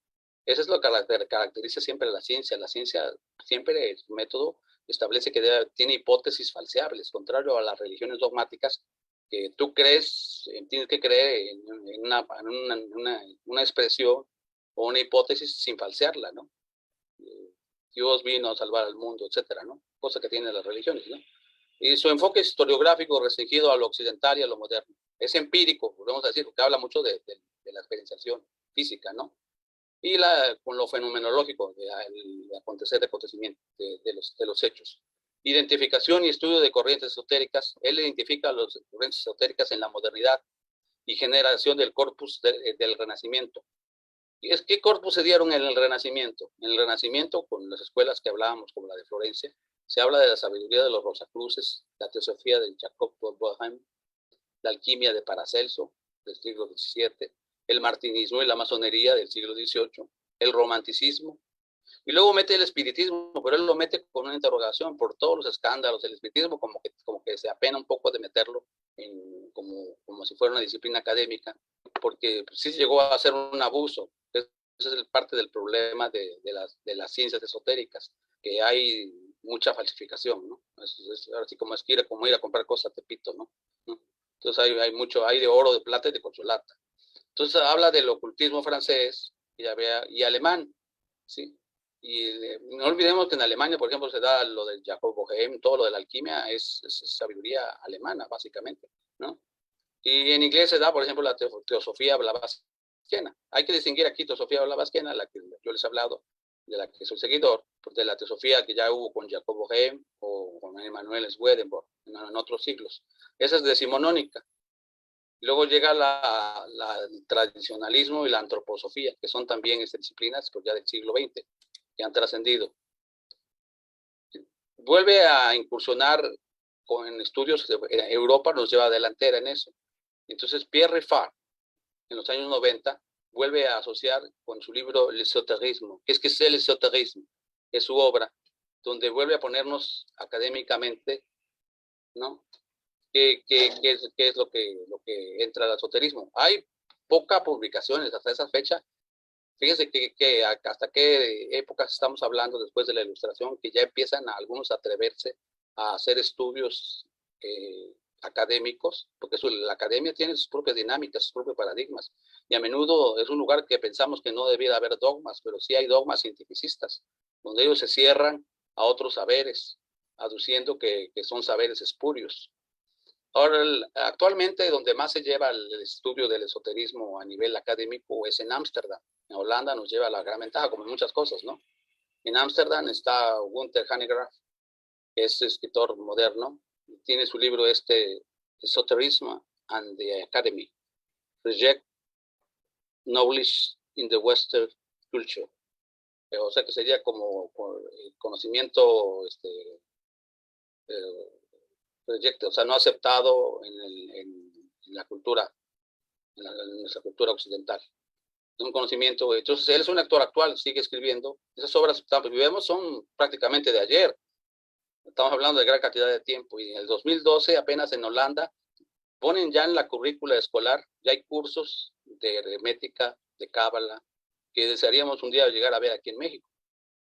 Eso es lo que caracteriza siempre la ciencia. La ciencia siempre, el método establece que tiene hipótesis falseables, contrario a las religiones dogmáticas, que tú crees, tienes que creer en una expresión o una hipótesis sin falsearla, ¿no? Dios vino a salvar al mundo, etcétera, ¿no? Cosa que tienen las religiones, ¿no? Y su enfoque es historiográfico restringido a lo occidental y a lo moderno. Es empírico, volvemos a decir, porque habla mucho de la experienciación física, ¿no? Y con lo fenomenológico, el acontecimiento de los hechos. Identificación y estudio de corrientes esotéricas. Él identifica las corrientes esotéricas en la modernidad y generación del corpus del Renacimiento. ¿Qué corpus se dieron en el Renacimiento? En el Renacimiento, con las escuelas que hablábamos, como la de Florencia, se habla de la sabiduría de los Rosacruces, la teosofía de Jacob Boehm, la alquimia de Paracelso, del siglo XVII, el martinismo y la masonería del siglo XVIII, el romanticismo, y luego mete el espiritismo, pero él lo mete con una interrogación por todos los escándalos. El espiritismo como que se apena un poco de meterlo como si fuera una disciplina académica, porque sí llegó a ser un abuso. Ese es parte del problema de las ciencias esotéricas, que hay mucha falsificación, ¿no? Ahora sí como ir a comprar cosas a Tepito, ¿no? Entonces hay de oro, de plata y de corcholata. Entonces habla del ocultismo francés y alemán, ¿sí? Y no olvidemos que en Alemania, por ejemplo, se da lo del Jacob Boehm, todo lo de la alquimia es sabiduría alemana, básicamente, ¿no? Y en inglés se da, por ejemplo, la teosofía blavatskiana. Hay que distinguir aquí teosofía blavatskiana, la que yo les he hablado, de la que soy seguidor, de la teosofía que ya hubo con Jacob Boehm o con Emanuel Swedenborg en otros siglos. Esa es decimonónica. Luego llega el tradicionalismo y la antroposofía, que son también disciplinas pues, ya del siglo XX, que han trascendido. Vuelve a incursionar en estudios, Europa nos lleva delantera en eso. Entonces Pierre Riffard, en los años 90, vuelve a asociar con su libro El esoterismo. ¿Qué es el esoterismo? Es su obra, donde vuelve a ponernos académicamente, ¿no? ¿Qué es lo que entra al esoterismo? Hay pocas publicaciones hasta esa fecha. Fíjense que hasta qué épocas estamos hablando después de la Ilustración, que ya empiezan algunos a atreverse a hacer estudios académicos, porque la academia tiene sus propias dinámicas, sus propios paradigmas, y a menudo es un lugar que pensamos que no debiera haber dogmas, pero sí hay dogmas cientificistas, donde ellos se cierran a otros saberes, aduciendo que son saberes espurios. Ahora, actualmente donde más se lleva el estudio del esoterismo a nivel académico es en Ámsterdam. En Holanda nos lleva la gran ventaja, como en muchas cosas, ¿no? En Ámsterdam está Gunther Hanegraaff, que es escritor moderno, tiene su libro Esoterism and the Academy. reject knowledge in the Western culture. O sea que sería como conocimiento reject, o sea, no aceptado en la cultura, en nuestra cultura occidental. Un conocimiento. Entonces, él es un actor actual, sigue escribiendo. Esas obras que vemos son prácticamente de ayer. Estamos hablando de gran cantidad de tiempo. Y en el 2012, apenas en Holanda, ponen ya en la currícula escolar, ya hay cursos de hermética, de cábala, que desearíamos un día llegar a ver aquí en México.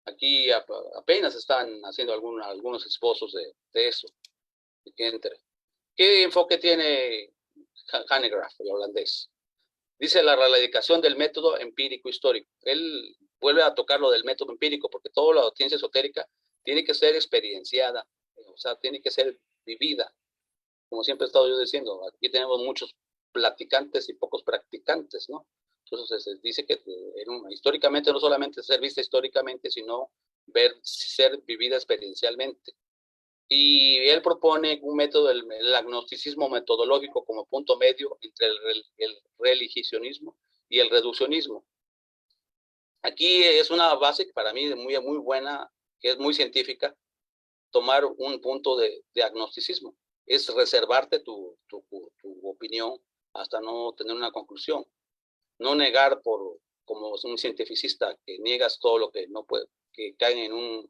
Aquí apenas están haciendo algunos esbozos de eso. De que entre. ¿Qué enfoque tiene Hanegraaff, el holandés? Dice la erradicación del método empírico histórico. Él vuelve a tocar lo del método empírico, porque toda la ciencia esotérica tiene que ser experienciada, o sea, tiene que ser vivida. Como siempre he estado yo diciendo, aquí tenemos muchos platicantes y pocos practicantes, ¿no? Entonces se dice que históricamente no solamente ser vista históricamente, sino ser vivida experiencialmente. Y él propone un método, el agnosticismo metodológico como punto medio entre el religisionismo y el reduccionismo. Aquí es una base para mí muy, muy buena, que es muy científica, tomar un punto de agnosticismo. Es reservarte tu opinión hasta no tener una conclusión. No negar como un cientificista que niegas todo lo que no puede, que caen en un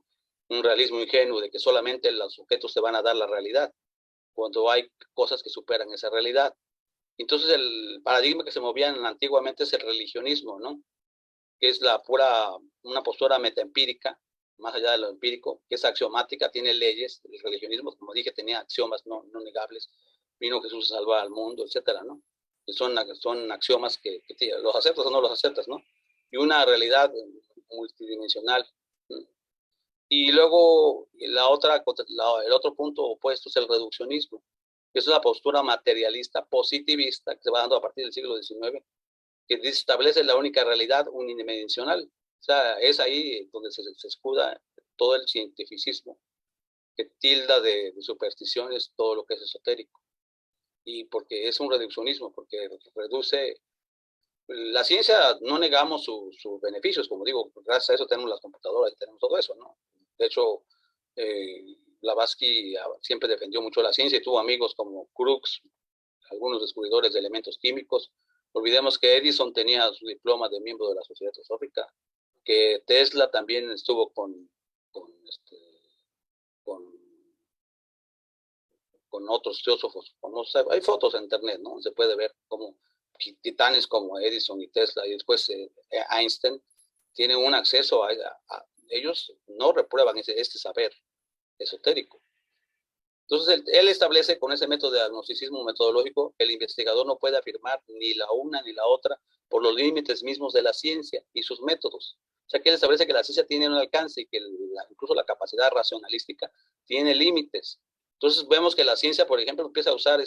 realismo ingenuo de que solamente los sujetos te van a dar la realidad, cuando hay cosas que superan esa realidad. Entonces el paradigma que se movía antiguamente es el religionismo, ¿no? Que es una postura metaempírica, más allá de lo empírico, que es axiomática, tiene leyes. El religionismo, como dije, tenía axiomas no negables. Vino Jesús a salvar al mundo, etcétera, ¿no? Son axiomas que los aceptas o no los aceptas, ¿no? Y una realidad multidimensional. Y luego el otro punto opuesto es el reduccionismo, que es una postura materialista, positivista, que se va dando a partir del siglo XIX, que establece la única realidad unidimensional. O sea, es ahí donde se escuda todo el cientificismo, que tilda de supersticiones todo lo que es esotérico. Y porque es un reduccionismo, porque reduce. La ciencia, no negamos sus beneficios, como digo, gracias a eso tenemos las computadoras y tenemos todo eso, ¿no? De hecho, Blavatsky siempre defendió mucho la ciencia y tuvo amigos como Crookes, algunos descubridores de elementos químicos. Olvidemos que Edison tenía su diploma de miembro de la Sociedad Teosófica, que Tesla también estuvo con otros teósofos. Hay fotos en internet, ¿no? Se puede ver como titanes como Edison y Tesla y después Einstein tienen un acceso a ellos no reprueban este saber esotérico. Entonces él establece con ese método de agnosticismo metodológico que el investigador no puede afirmar ni la una ni la otra por los límites mismos de la ciencia y sus métodos. O sea que él establece que la ciencia tiene un alcance y que incluso la capacidad racionalística tiene límites. Entonces vemos que la ciencia, por ejemplo, empieza a usar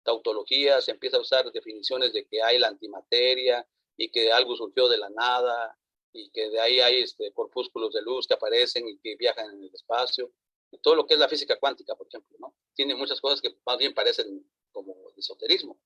tautologías, empieza a usar definiciones de que hay la antimateria y que algo surgió de la nada y que de ahí hay corpúsculos de luz que aparecen y que viajan en el espacio. Y todo lo que es la física cuántica, por ejemplo, ¿no? Tiene muchas cosas que más bien parecen como esoterismo.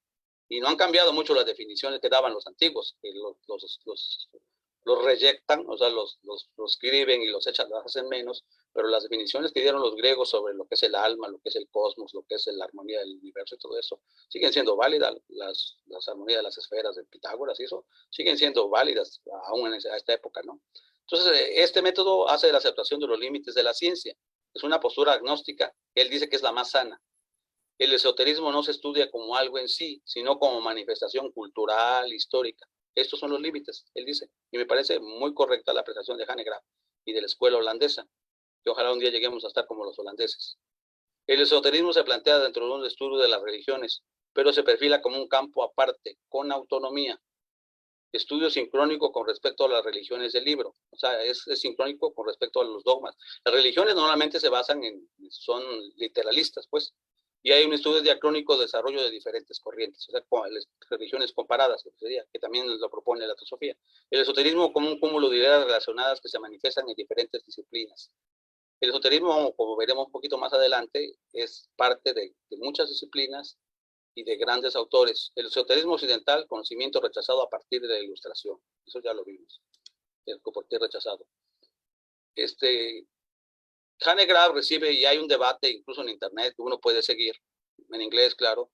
Y no han cambiado mucho las definiciones que daban los antiguos, que los reyectan, o sea, los escriben y los hacen menos, pero las definiciones que dieron los griegos sobre lo que es el alma, lo que es el cosmos, lo que es la armonía del universo y todo eso, siguen siendo válidas. Las armonías de las esferas de Pitágoras y eso, siguen siendo válidas aún en esta época, ¿no? Entonces, este método hace la aceptación de los límites de la ciencia. Es una postura agnóstica. Él dice que es la más sana. El esoterismo no se estudia como algo en sí, sino como manifestación cultural, histórica. Estos son los límites, él dice. Y me parece muy correcta la apreciación de Hanegraaff y de la escuela holandesa, que ojalá un día lleguemos a estar como los holandeses. El esoterismo se plantea dentro de un estudio de las religiones, pero se perfila como un campo aparte, con autonomía. Estudio sincrónico con respecto a las religiones del libro. O sea, es sincrónico con respecto a los dogmas. Las religiones normalmente se basan son literalistas, pues. Y hay un estudio diacrónico de desarrollo de diferentes corrientes, o sea, religiones comparadas, que también lo propone la teosofía. El esoterismo como un cúmulo de ideas relacionadas que se manifiestan en diferentes disciplinas. El esoterismo, como veremos un poquito más adelante, es parte de muchas disciplinas y de grandes autores. El esoterismo occidental, conocimiento rechazado a partir de la ilustración. Eso ya lo vimos. ¿Por qué rechazado? Hanegraaff recibe, y hay un debate incluso en internet que uno puede seguir, en inglés, claro,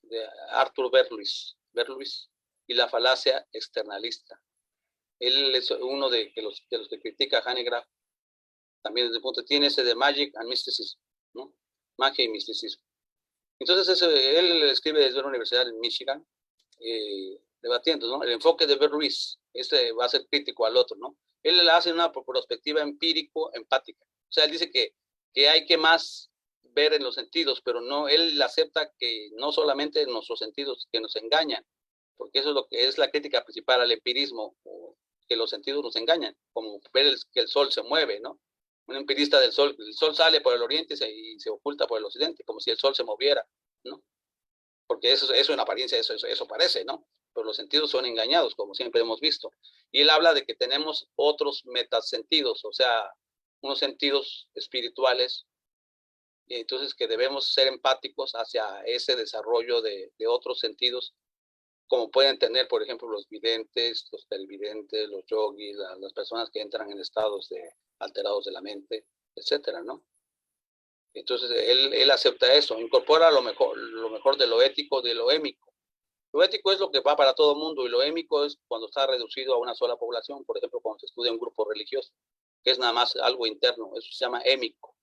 de Arthur Berluis y la falacia externalista. Él es uno de los que critica a Hanegraaff. También desde el punto tiene ese de Magic and Mysticism, ¿no? Magia y misticismo. Entonces él escribe desde la Universidad de Michigan, debatiendo, ¿no? El enfoque de Berluis, va a ser crítico al otro, ¿no? Él hace una perspectiva empírico-empática. O sea, él dice que hay que más ver en los sentidos, pero no, él acepta que no solamente en nuestros sentidos que nos engañan, porque eso es lo que es la crítica principal al empirismo, que los sentidos nos engañan, como ver que el sol se mueve, ¿no? Un empirista del sol, el sol sale por el oriente y se oculta por el occidente, como si el sol se moviera, ¿no? Porque eso en apariencia, eso parece, ¿no? Pero los sentidos son engañados, como siempre hemos visto. Y él habla de que tenemos otros metasentidos, o sea, unos sentidos espirituales, y entonces que debemos ser empáticos hacia ese desarrollo de otros sentidos, como pueden tener, por ejemplo, los videntes, los televidentes, los yogis, las personas que entran en estados alterados de la mente, etcétera, ¿no? Entonces, él acepta eso, incorpora lo mejor de lo ético, de lo émico. Lo ético es lo que va para todo el mundo, y lo émico es cuando está reducido a una sola población, por ejemplo, cuando se estudia un grupo religioso, que es nada más algo interno, eso se llama émico,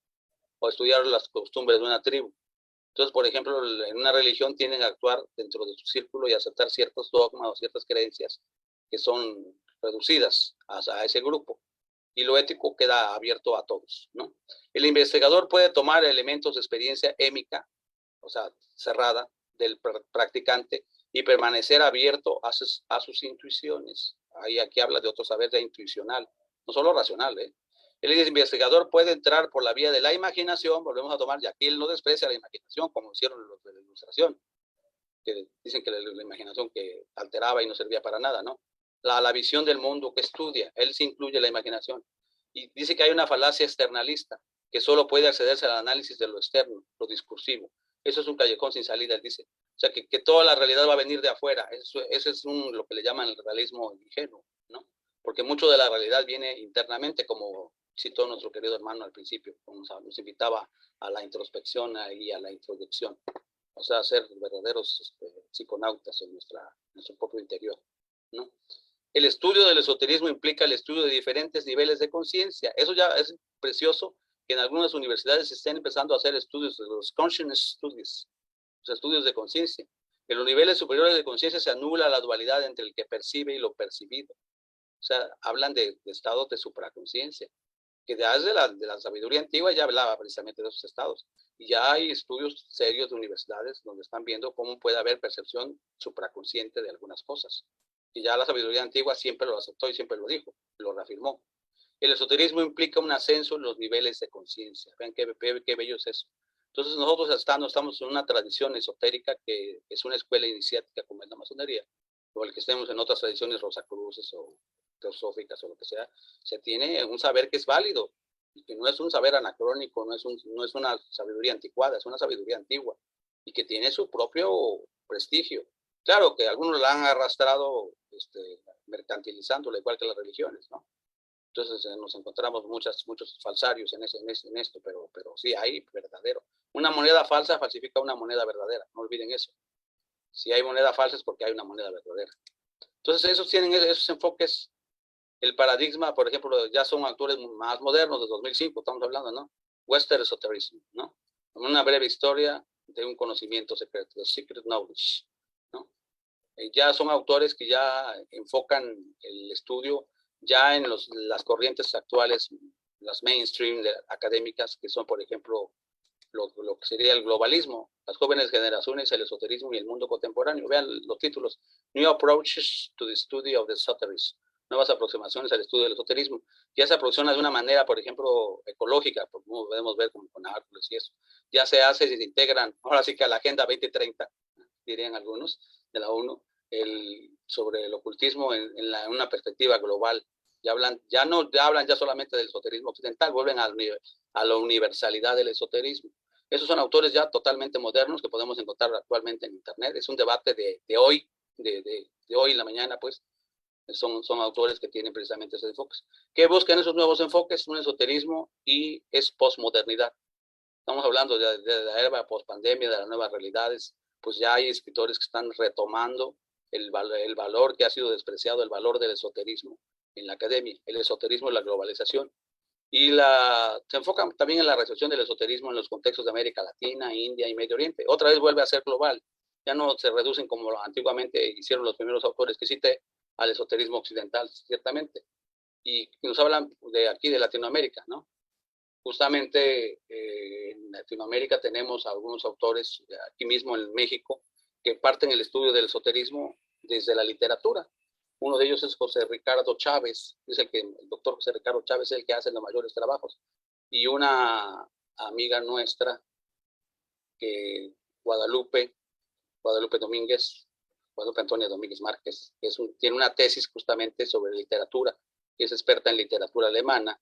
o estudiar las costumbres de una tribu. Entonces, por ejemplo, en una religión tienen que actuar dentro de su círculo y aceptar ciertos dogmas o ciertas creencias que son reducidas a ese grupo. Y lo ético queda abierto a todos, ¿no? El investigador puede tomar elementos de experiencia émica, o sea, cerrada, del practicante, y permanecer abierto a sus intuiciones. Aquí habla de otro saber ya intuicional, no solo racional, ¿eh? El investigador puede entrar por la vía de la imaginación, volvemos a tomar, y aquí él no desprecia la imaginación, como hicieron los de la ilustración, que dicen que la imaginación que alteraba y no servía para nada, ¿no? La visión del mundo que estudia, él se incluye la imaginación. Y dice que hay una falacia externalista, que solo puede accederse al análisis de lo externo, lo discursivo. Eso es un callejón sin salida, él dice. O sea, que toda la realidad va a venir de afuera. Eso es lo que le llaman el realismo ingenuo, ¿no? Porque mucho de la realidad viene internamente, como citó nuestro querido hermano al principio, como nos invitaba a la introspección y a la introyección. O sea, ser verdaderos psiconautas en nuestro propio interior, ¿no? El estudio del esoterismo implica el estudio de diferentes niveles de conciencia. Eso ya es precioso, que en algunas universidades se estén empezando a hacer estudios de los consciousness studies, los estudios de conciencia. En los niveles superiores de conciencia se anula la dualidad entre el que percibe y lo percibido. O sea, hablan de estados de supraconciencia, que desde la sabiduría antigua ya hablaba precisamente de esos estados. Y ya hay estudios serios de universidades donde están viendo cómo puede haber percepción supraconsciente de algunas cosas. Y ya la sabiduría antigua siempre lo aceptó y siempre lo dijo, lo reafirmó. El esoterismo implica un ascenso en los niveles de conciencia. Vean qué bello es eso. Entonces nosotros estamos en una tradición esotérica que es una escuela iniciática como es la masonería, o el que estemos en otras tradiciones rosacruces o teosóficas o lo que sea, se tiene un saber que es válido y que no es un saber anacrónico, no es una sabiduría anticuada, es una sabiduría antigua y que tiene su propio prestigio. Claro que algunos la han arrastrado mercantilizándola, igual que las religiones, ¿no? Entonces nos encontramos muchos falsarios en esto, pero sí hay verdadero. Una moneda falsa falsifica una moneda verdadera, no olviden eso. Si hay moneda falsa es porque hay una moneda verdadera. Entonces esos tienen esos enfoques. El paradigma, por ejemplo, ya son autores más modernos, de 2005 estamos hablando, ¿no? Western Esoterism, ¿no? Una breve historia de un conocimiento secreto, the secret knowledge, ¿no? Ya son autores que ya enfocan el estudio ya en las corrientes actuales, las mainstream académicas, que son, por ejemplo, lo que sería el globalismo, las jóvenes generaciones, el esoterismo y el mundo contemporáneo. Vean los títulos: New Approaches to the Study of the Esoterism, nuevas aproximaciones al estudio del esoterismo. Ya se aproxima de una manera, por ejemplo, ecológica, como podemos ver como con árboles y eso. Ya se hace y se integran, ahora sí que a la Agenda 2030, dirían algunos, de la ONU, sobre el ocultismo en una perspectiva global. Ya no hablan solamente del esoterismo occidental, vuelven a la universalidad del esoterismo. Esos son autores ya totalmente modernos que podemos encontrar actualmente en Internet. Es un debate de hoy, de hoy en la mañana, pues. Son autores que tienen precisamente esos enfoques. ¿Qué buscan esos nuevos enfoques? Un esoterismo y es posmodernidad. Estamos hablando de la era post-pandemia, de las nuevas realidades. Pues ya hay escritores que están retomando el valor que ha sido despreciado, el valor del esoterismo en la academia, el esoterismo y la globalización. Y se enfocan también en la recepción del esoterismo en los contextos de América Latina, India y Medio Oriente. Otra vez vuelve a ser global. Ya no se reducen como antiguamente hicieron los primeros autores que cité al esoterismo occidental, ciertamente. Y nos hablan de aquí, de Latinoamérica, ¿no? Justamente en Latinoamérica tenemos algunos autores, aquí mismo en México, que parten el estudio del esoterismo desde la literatura. Uno de ellos es José Ricardo Chávez, el doctor José Ricardo Chávez es el que hace los mayores trabajos. Y una amiga nuestra, que Guadalupe Domínguez, Guadalupe Antonia Domínguez Márquez, que tiene una tesis justamente sobre literatura, que es experta en literatura alemana,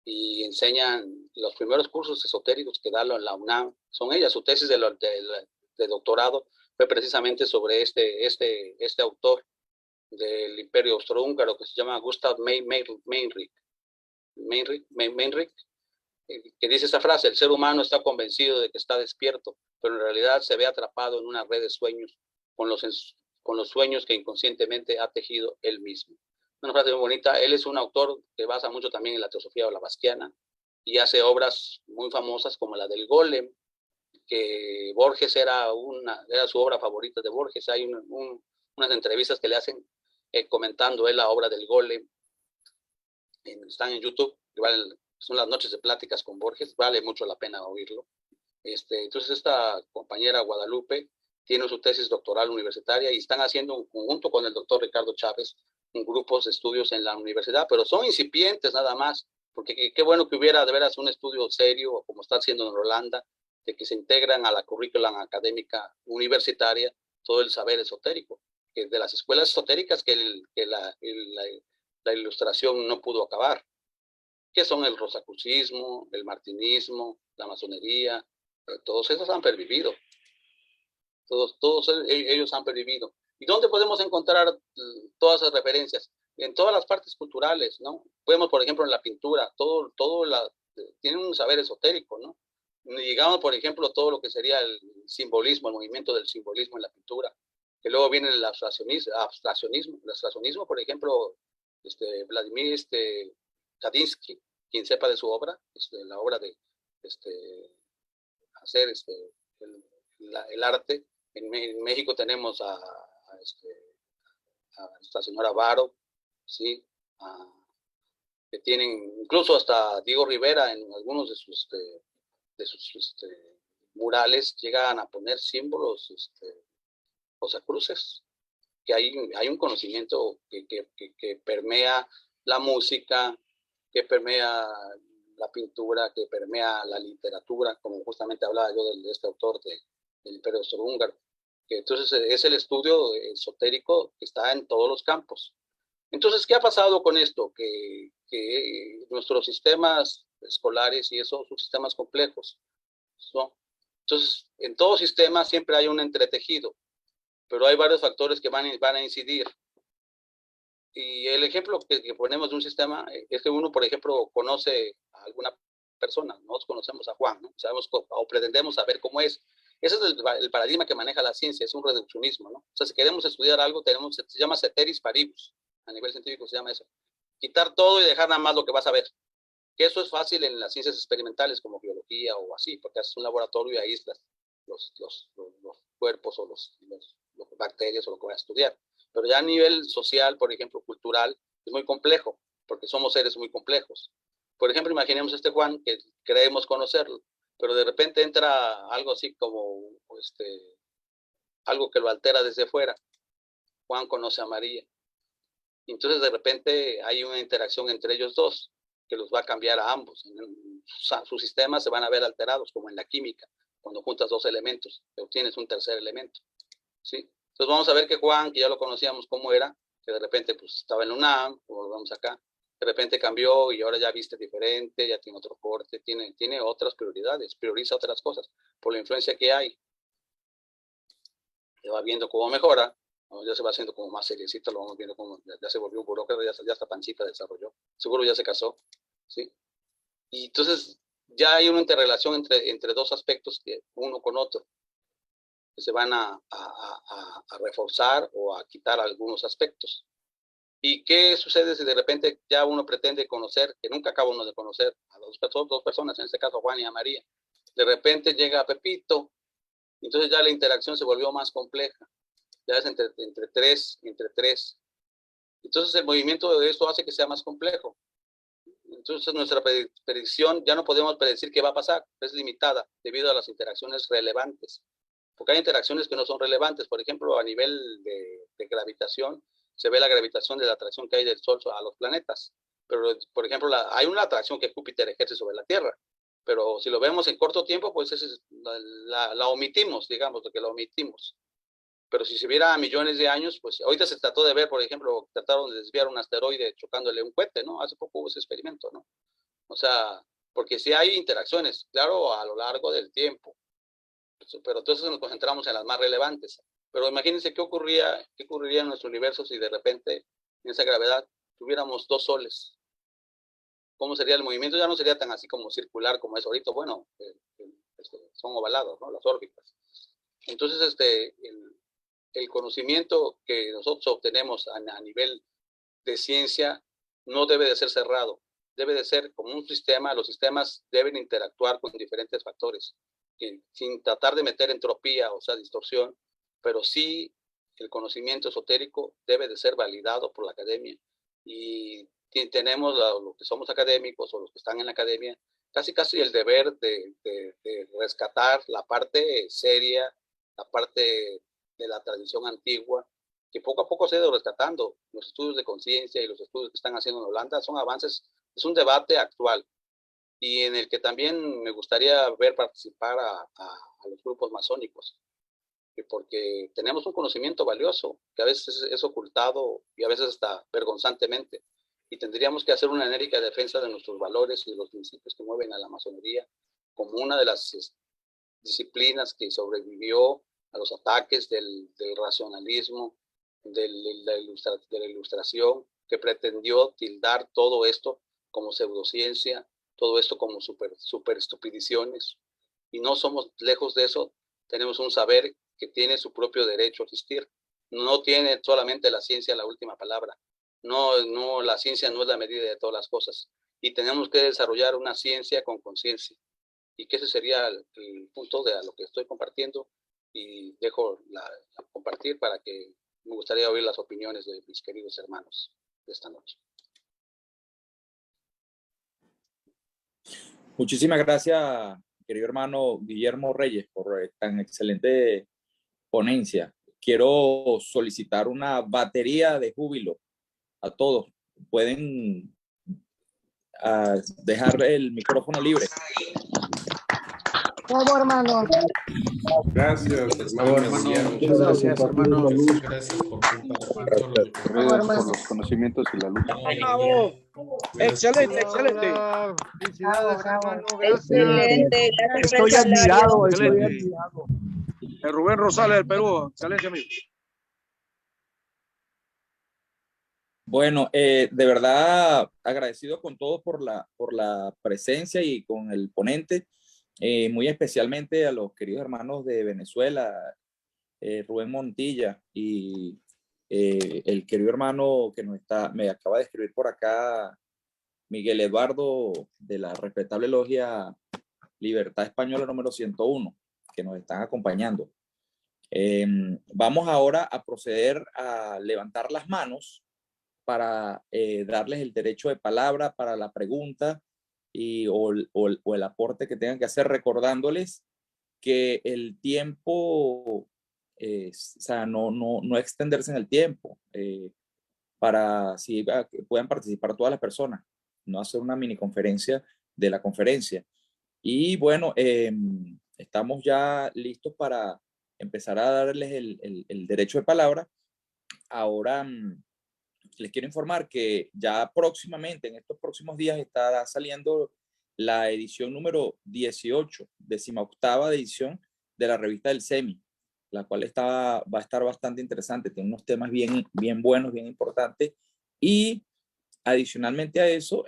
y enseñan los primeros cursos esotéricos que da la UNAM. Son ellas, su tesis de doctorado fue precisamente sobre este autor del Imperio Austrohúngaro que se llama Gustav Meinrich, que dice esta frase: el ser humano está convencido de que está despierto, pero en realidad se ve atrapado en una red de sueños con los sueños que inconscientemente ha tejido él mismo. Una frase muy bonita. Él es un autor que basa mucho también en la teosofía blavatskiana y hace obras muy famosas como la del Golem, que Borges era su obra favorita de Borges. Hay unas entrevistas que le hacen comentando él la obra del Golem. Están en YouTube, son las noches de pláticas con Borges, vale mucho la pena oírlo. Entonces esta compañera Guadalupe tiene su tesis doctoral universitaria y están haciendo junto con el doctor Ricardo Chávez grupos de estudios en la universidad, pero son incipientes nada más, porque qué bueno que hubiera de veras un estudio serio, como está haciendo en Holanda, de que se integran a la currícula académica universitaria todo el saber esotérico, que de las escuelas esotéricas que la ilustración no pudo acabar, que son el rosacrucismo, el martinismo, la masonería, todos esos han pervivido. Todos ellos han pervivido. ¿Y dónde podemos encontrar todas esas referencias? En todas las partes culturales, ¿no? Podemos, por ejemplo, en la pintura, tiene un saber esotérico, ¿no? Digamos, por ejemplo, todo lo que sería el simbolismo, el movimiento del simbolismo en la pintura, que luego viene el abstraccionismo, por ejemplo, Vladimir Kandinsky, quien sepa de su obra, la obra de hacer el arte. En México tenemos a esta señora Varo, ¿sí? Que tienen incluso hasta Diego Rivera en algunos de sus murales llegan a poner símbolos, rosacruces, que hay un conocimiento que permea la música, que permea la pintura, que permea la literatura, como justamente hablaba yo de este autor del Imperio Austrohúngaro, que entonces es el estudio esotérico que está en todos los campos. Entonces, ¿qué ha pasado con esto? Que nuestros sistemas escolares y esos son sistemas complejos, ¿no? Entonces, en todo sistema siempre hay un entretejido, pero hay varios factores que van a incidir. Y el ejemplo que ponemos de un sistema es que uno, por ejemplo, conoce a alguna persona. Nosotros conocemos a Juan, ¿no? Sabemos o pretendemos saber cómo es. Ese es el paradigma que maneja la ciencia, es un reduccionismo, ¿no? O sea, si queremos estudiar algo, se llama ceteris paribus. A nivel científico se llama eso. Quitar todo y dejar nada más lo que vas a ver. Que eso es fácil en las ciencias experimentales como biología o así, porque haces un laboratorio y aíslas los cuerpos o las bacterias o lo que vas a estudiar. Pero ya a nivel social, por ejemplo, cultural, es muy complejo, porque somos seres muy complejos. Por ejemplo, imaginemos a este Juan, que creemos conocerlo, pero de repente entra algo así como algo que lo altera desde fuera. Juan conoce a María. Entonces, de repente hay una interacción entre ellos dos que los va a cambiar a ambos. Sus sistemas se van a ver alterados, como en la química, cuando juntas dos elementos, obtienes un tercer elemento, ¿sí? Entonces vamos a ver que Juan, que ya lo conocíamos cómo era, que de repente pues estaba en la UNAM, como lo vemos acá, de repente cambió y ahora ya viste diferente, ya tiene otro corte, tiene otras prioridades, prioriza otras cosas por la influencia que hay. Se va viendo cómo mejora, ¿no? Ya se va haciendo como más seriecito, lo vamos viendo como ya se volvió un burócrata, ya hasta pancita desarrolló, seguro ya se casó, ¿sí? Y entonces ya hay una interrelación entre dos aspectos, que uno con otro, que se van a reforzar o a quitar algunos aspectos. ¿Y qué sucede si de repente ya uno pretende conocer, que nunca acaba uno de conocer a dos personas, en este caso Juan y a María? De repente llega Pepito, entonces ya la interacción se volvió más compleja, ya es entre tres. Entonces el movimiento de esto hace que sea más complejo. Entonces nuestra predicción ya no podemos predecir qué va a pasar, es limitada debido a las interacciones relevantes. Porque hay interacciones que no son relevantes, por ejemplo, a nivel de gravitación, se ve la gravitación de la atracción que hay del Sol a los planetas. Pero, por ejemplo, hay una atracción que Júpiter ejerce sobre la Tierra. Pero si lo vemos en corto tiempo, pues la omitimos, digamos, que la omitimos. Pero si se viera a millones de años, pues ahorita se trató de ver, por ejemplo, trataron de desviar un asteroide chocándole un cohete, ¿no? Hace poco hubo ese experimento, ¿no? O sea, porque sí hay interacciones, claro, a lo largo del tiempo. Pero entonces nos concentramos en las más relevantes. Pero imagínense qué ocurriría en nuestro universo si de repente en esa gravedad tuviéramos dos soles. ¿Cómo sería el movimiento? Ya no sería tan así como circular como es ahorita. Bueno, son ovalados, ¿no? Las órbitas. Entonces, el conocimiento que nosotros obtenemos a nivel de ciencia no debe de ser cerrado. Debe de ser como un sistema. Los sistemas deben interactuar con diferentes factores, sin tratar de meter entropía, o sea, distorsión, pero sí el conocimiento esotérico debe de ser validado por la academia. Y tenemos los que somos académicos o los que están en la academia, casi el deber de rescatar la parte seria, la parte de la tradición antigua, que poco a poco se ha ido rescatando. Los estudios de conciencia y los estudios que están haciendo en Holanda son avances, es un debate actual, y en el que también me gustaría ver participar a los grupos masónicos, porque tenemos un conocimiento valioso que a veces es ocultado y a veces hasta vergonzantemente, y tendríamos que hacer una enérgica defensa de nuestros valores y de los principios que mueven a la masonería como una de las disciplinas que sobrevivió a los ataques del racionalismo, de la ilustración, que pretendió tildar todo esto como pseudociencia, todo esto como super estupidiciones. Y no somos lejos de eso. Tenemos un saber que tiene su propio derecho a existir. No tiene solamente la ciencia la última palabra. No, la ciencia no es la medida de todas las cosas. Y tenemos que desarrollar una ciencia con conciencia. Y que ese sería el punto de lo que estoy compartiendo. Y dejo compartir para que me gustaría oír las opiniones de mis queridos hermanos de esta noche. Muchísimas gracias, querido hermano Guillermo Reyes, por tan excelente ponencia. Quiero solicitar una batería de júbilo a todos. Pueden dejar el micrófono libre. Bravo, hermano. Gracias, hermano. Muchas gracias, hermano. Muchas gracias por compartir Bravo, por los conocimientos y la luz. Bravo. Excelente, excelente. Felicidades, hermano. Gracias. Excelente. Estoy admirado, estoy Excelente. admirado. Rubén Rosales del Perú, excelente amigo. Bueno, de verdad agradecido con todos por la presencia y con el ponente, muy especialmente a los queridos hermanos de Venezuela, Rubén Montilla y el querido hermano que me acaba de escribir por acá, Miguel Eduardo, de la respetable logia Libertad Española número 101, que nos están acompañando. Vamos ahora a proceder a levantar las manos para darles el derecho de palabra para la pregunta o el aporte que tengan que hacer, recordándoles que el tiempo, o sea, no extenderse en el tiempo, para si puedan participar todas las personas, no hacer una mini conferencia de la conferencia. Y bueno, estamos ya listos para empezar a darles el derecho de palabra. Ahora les quiero informar que ya próximamente, en estos próximos días, estará saliendo la edición número 18, 18ª edición de la revista del SEMI, la cual va a estar bastante interesante, tiene unos temas bien, bien buenos, bien importantes, y adicionalmente a eso,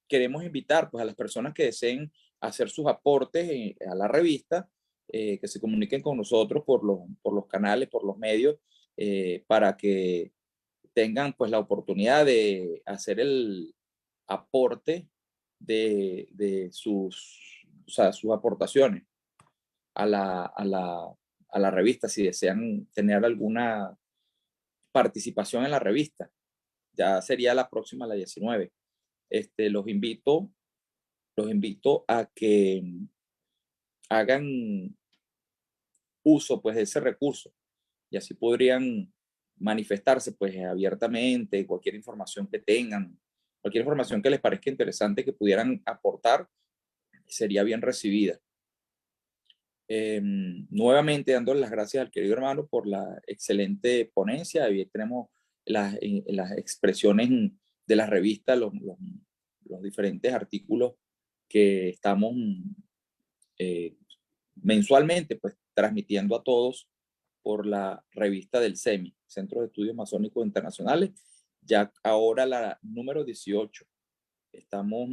queremos invitar pues, a las personas que deseen hacer sus aportes a la revista, que se comuniquen con nosotros por los canales, por los medios, para que tengan pues la oportunidad de hacer el aporte de sus aportaciones a la revista, si desean tener alguna participación en la revista. Ya sería la próxima, la 19. Los invito a que hagan uso pues de ese recurso y así podrían manifestarse pues abiertamente, cualquier información que tengan, cualquier información que les parezca interesante que pudieran aportar, sería bien recibida. Nuevamente dándole las gracias al querido hermano por la excelente ponencia. Ahí tenemos las expresiones de la revista, los diferentes artículos que estamos mensualmente pues transmitiendo a todos por la revista del CEMI, Centro de Estudios Masónicos Internacionales, ya ahora la número 18. Estamos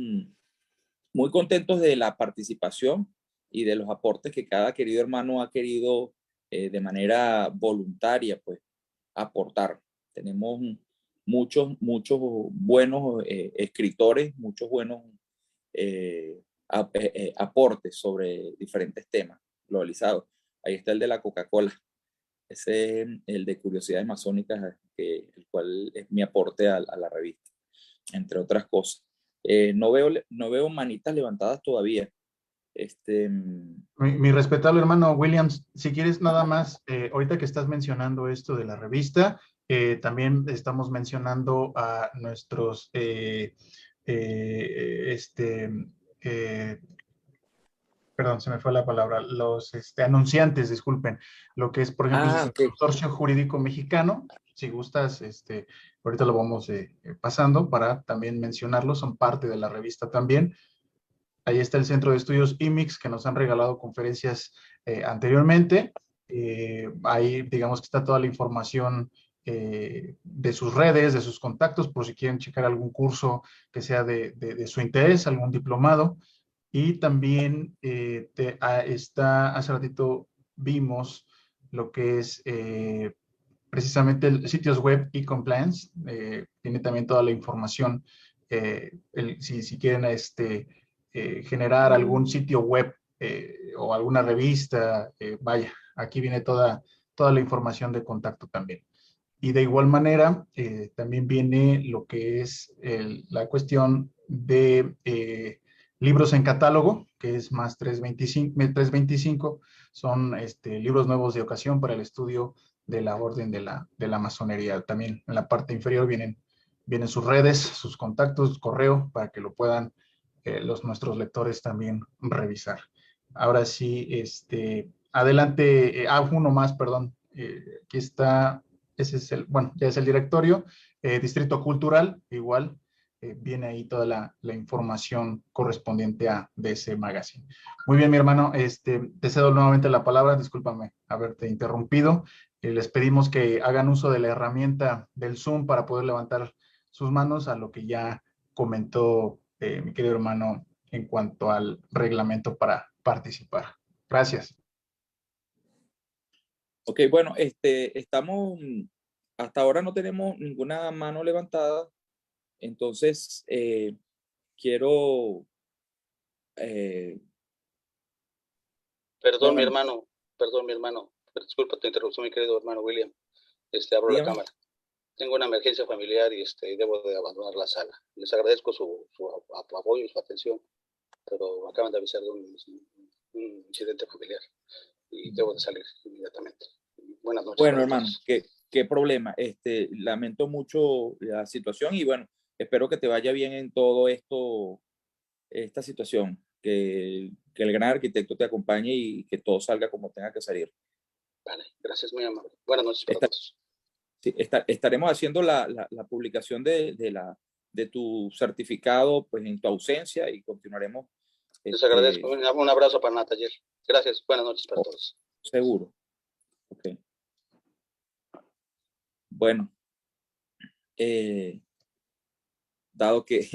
muy contentos de la participación y de los aportes que cada querido hermano ha querido de manera voluntaria pues aportar. Tenemos muchos buenos escritores, muchos buenos aportes sobre diferentes temas globalizados. Ahí está el de la Coca-Cola, ese es el de Curiosidades Masónicas, el cual es mi aporte a la revista, entre otras cosas. No veo manitas levantadas todavía. Mi respetable hermano Williams, si quieres nada más, ahorita que estás mencionando esto de la revista, también estamos mencionando a nuestros perdón, se me fue la palabra, los anunciantes, disculpen, lo que es, por ejemplo, el Okay. Consorcio Jurídico Mexicano. Si gustas, ahorita lo vamos pasando para también mencionarlo, son parte de la revista también. Ahí está el Centro de Estudios IMIX, que nos han regalado conferencias anteriormente. Ahí, digamos que está toda la información de sus redes, de sus contactos, por si quieren checar algún curso que sea de su interés, algún diplomado. Y también hace ratito vimos lo que es precisamente el sitios web e-compliance. Tiene también toda la información. Si quieren generar algún sitio web o alguna revista, vaya, aquí viene toda la información de contacto también. Y de igual manera, también viene lo que es la cuestión de libros en catálogo, que es más 325, son libros nuevos de ocasión para el estudio de la orden de la masonería. También en la parte inferior vienen sus redes, sus contactos, correo, para que lo puedan nuestros lectores también revisar. Ahora sí, adelante, uno más, perdón. Aquí está, ese es ya es el directorio. Distrito Cultural, igual, viene ahí toda la información correspondiente a ese magazine. Muy bien, mi hermano, te cedo nuevamente la palabra, discúlpame haberte interrumpido. Les pedimos que hagan uso de la herramienta del Zoom para poder levantar sus manos a lo que ya comentó mi querido hermano en cuanto al reglamento para participar. Gracias. Ok, bueno, estamos, hasta ahora no tenemos ninguna mano levantada, entonces quiero... Perdón, mi bueno, hermano, disculpa tu interrupción, mi querido hermano William. Abro dígame. la cámara. Tengo una emergencia familiar y debo de abandonar la sala. Les agradezco su apoyo y su atención, pero acaban de avisar de un incidente familiar y debo de salir inmediatamente. Buenas noches. Bueno, hermano, qué problema. Lamento mucho la situación y bueno, espero que te vaya bien en todo esta situación, que el gran arquitecto te acompañe y que todo salga como tenga que salir. Vale, gracias, muy amable. Buenas noches para todos. Sí, estaremos haciendo la publicación de tu certificado pues, en tu ausencia y continuaremos. Les agradezco. Un abrazo para Natayer. Gracias. Buenas noches para todos. Seguro. Ok. Bueno. Dado que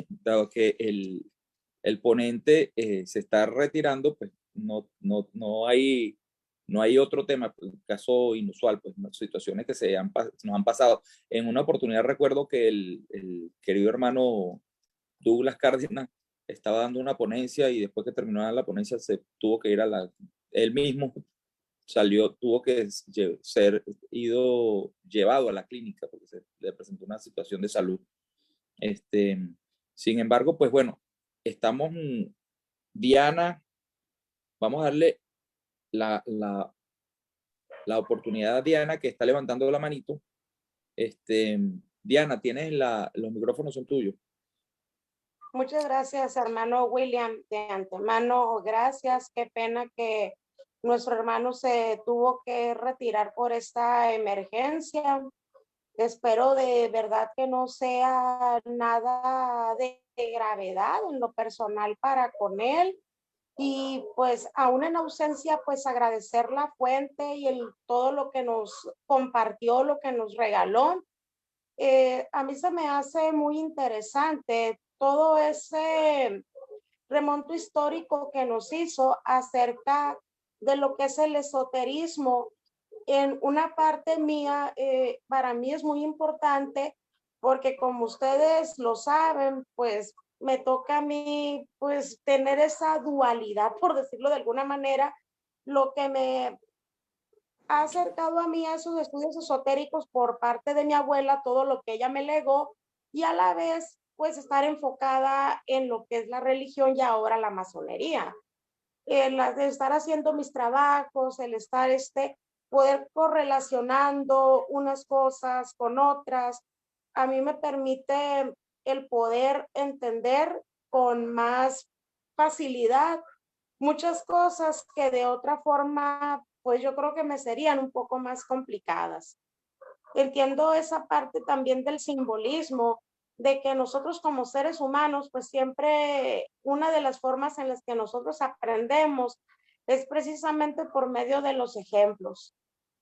el ponente se está retirando, pues no hay otro tema, pues, un caso inusual, pues situaciones que nos han pasado. En una oportunidad recuerdo que el querido hermano Douglas Cárdenas estaba dando una ponencia y después que terminó la ponencia se tuvo que ir él mismo tuvo que ser llevado a la clínica porque se le presentó una situación de salud. Sin embargo, pues bueno, estamos, Diana, vamos a darle la oportunidad a Diana, que está levantando la manito. Diana, los micrófonos son tuyos. Muchas gracias, hermano William. De antemano, gracias. Qué pena que nuestro hermano se tuvo que retirar por esta emergencia. Espero de verdad que no sea nada de gravedad en lo personal para con él. Y pues aún en ausencia, pues agradecer la fuente y todo lo que nos compartió, lo que nos regaló. A mí se me hace muy interesante todo ese remonto histórico que nos hizo acerca de lo que es el esoterismo. En una parte mía, para mí es muy importante porque como ustedes lo saben, pues me toca a mí pues tener esa dualidad, por decirlo de alguna manera, lo que me ha acercado a mí a esos estudios esotéricos por parte de mi abuela, todo lo que ella me legó, y a la vez pues estar enfocada en lo que es la religión y ahora la masonería. El estar haciendo mis trabajos, el estar poder correlacionando unas cosas con otras, a mí me permite el poder entender con más facilidad muchas cosas que de otra forma, pues yo creo que me serían un poco más complicadas. Entiendo esa parte también del simbolismo, de que nosotros como seres humanos, pues siempre una de las formas en las que nosotros aprendemos es precisamente por medio de los ejemplos.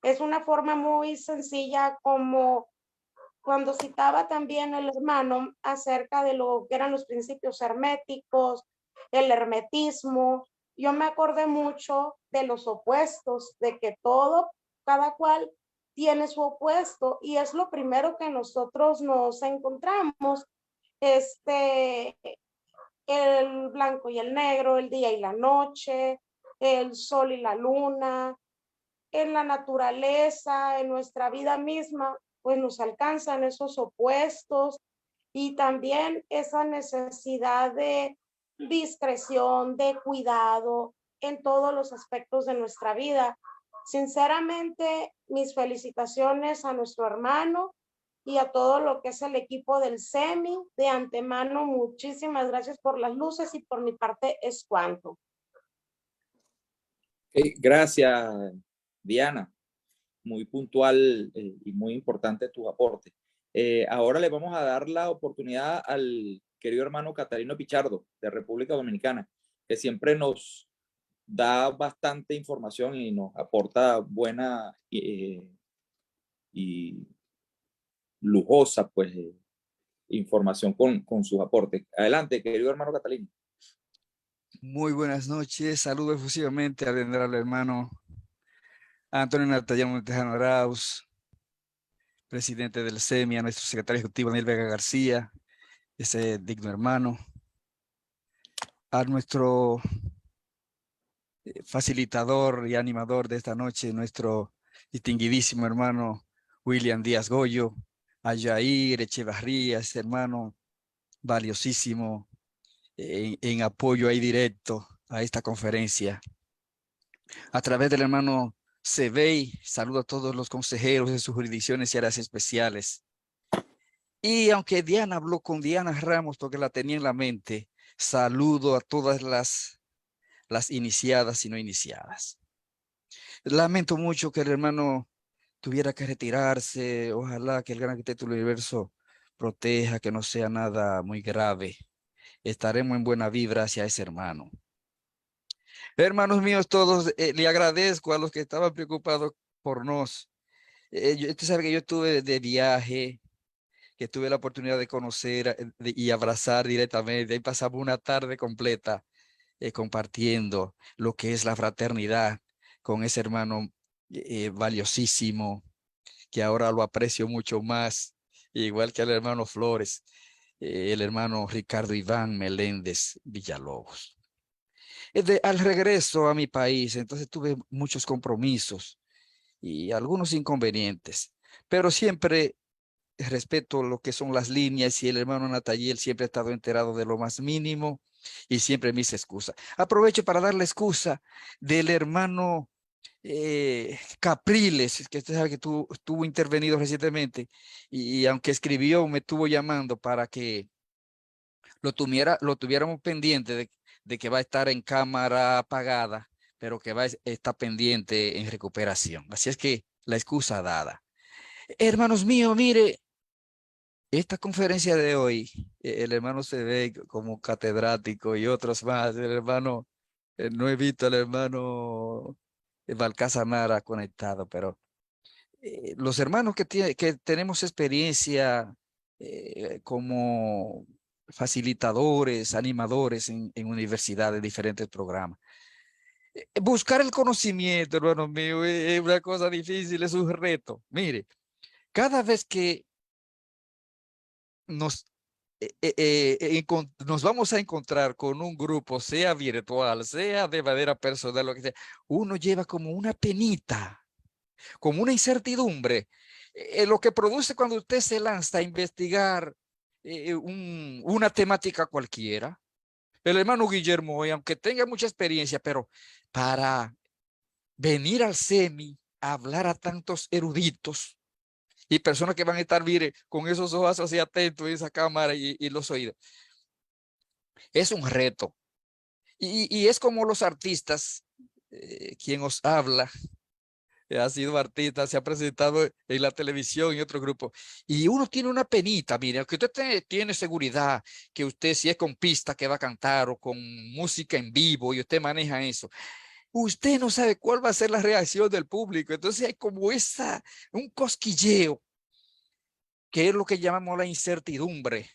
Es una forma muy sencilla como cuando citaba también el hermano acerca de lo que eran los principios herméticos, el hermetismo, yo me acordé mucho de los opuestos, de que cada cual tiene su opuesto y es lo primero que nosotros nos encontramos, el blanco y el negro, el día y la noche, el sol y la luna, en la naturaleza, en nuestra vida misma, pues nos alcanzan esos opuestos y también esa necesidad de discreción, de cuidado en todos los aspectos de nuestra vida. Sinceramente, mis felicitaciones a nuestro hermano y a todo lo que es el equipo del SEMI. De antemano, muchísimas gracias por las luces y por mi parte es cuanto. Gracias, Diana. Muy puntual y muy importante tu aporte. Ahora le vamos a dar la oportunidad al querido hermano Catalino Pichardo, de República Dominicana, que siempre nos da bastante información y nos aporta buena y lujosa pues, información con sus aportes. Adelante, querido hermano Catalino. Muy buenas noches. Saludo efusivamente al venerable hermano Antonio Natallán Montejano Arauz, presidente del SEMI, a nuestro secretario ejecutivo Daniel Vega García, ese digno hermano, a nuestro facilitador y animador de esta noche, nuestro distinguidísimo hermano William Díaz Goyo, a Jair Echevarría, ese hermano valiosísimo en apoyo ahí directo a esta conferencia. A través del hermano Sebey, saludo a todos los consejeros de sus jurisdicciones y áreas especiales. Y aunque Diana habló con Diana Ramos porque la tenía en la mente, saludo a todas las iniciadas y no iniciadas. Lamento mucho que el hermano tuviera que retirarse. Ojalá que el gran arquitecto del universo proteja, que no sea nada muy grave. Estaremos en buena vibra hacia ese hermano. Hermanos míos, todos, le agradezco a los que estaban preocupados por nos. Usted sabe que yo estuve de viaje, que tuve la oportunidad de conocer y abrazar directamente. Ahí pasamos una tarde completa compartiendo lo que es la fraternidad con ese hermano valiosísimo, que ahora lo aprecio mucho más, igual que al hermano Flores, el hermano Ricardo Iván Meléndez Villalobos. Al regreso a mi país, entonces tuve muchos compromisos y algunos inconvenientes, pero siempre respeto lo que son las líneas y el hermano Natayel siempre ha estado enterado de lo más mínimo y siempre me hice excusa. Aprovecho para dar la excusa del hermano Capriles, que usted sabe que tuvo intervenido recientemente y aunque escribió, me estuvo llamando para que lo tuviéramos pendiente de que va a estar en cámara apagada, pero que va a estar pendiente en recuperación. Así es que la excusa dada. Hermanos míos, mire, esta conferencia de hoy, el hermano se ve como catedrático y otros más. El hermano, no he visto al hermano Balcázar Nara conectado, pero los hermanos que tenemos experiencia como facilitadores, animadores en universidades, diferentes programas. Buscar el conocimiento, hermano mío, es una cosa difícil, es un reto. Mire, cada vez que nos, nos vamos a encontrar con un grupo, sea virtual, sea de manera personal, lo que sea, uno lleva como una penita, como una incertidumbre. Lo que produce cuando usted se lanza a investigar una temática cualquiera. El hermano Guillermo, aunque tenga mucha experiencia, pero para venir al SEMI a hablar a tantos eruditos y personas que van a estar, mire, con esos ojos así atentos, esa cámara y los oídos, es un reto. Y es como los artistas, quien os habla, ha sido artista, se ha presentado en la televisión y otro grupo. Y uno tiene una penita, mire, aunque usted tiene seguridad que usted si es con pista que va a cantar o con música en vivo y usted maneja eso, usted no sabe cuál va a ser la reacción del público. Entonces hay como un cosquilleo, que es lo que llamamos la incertidumbre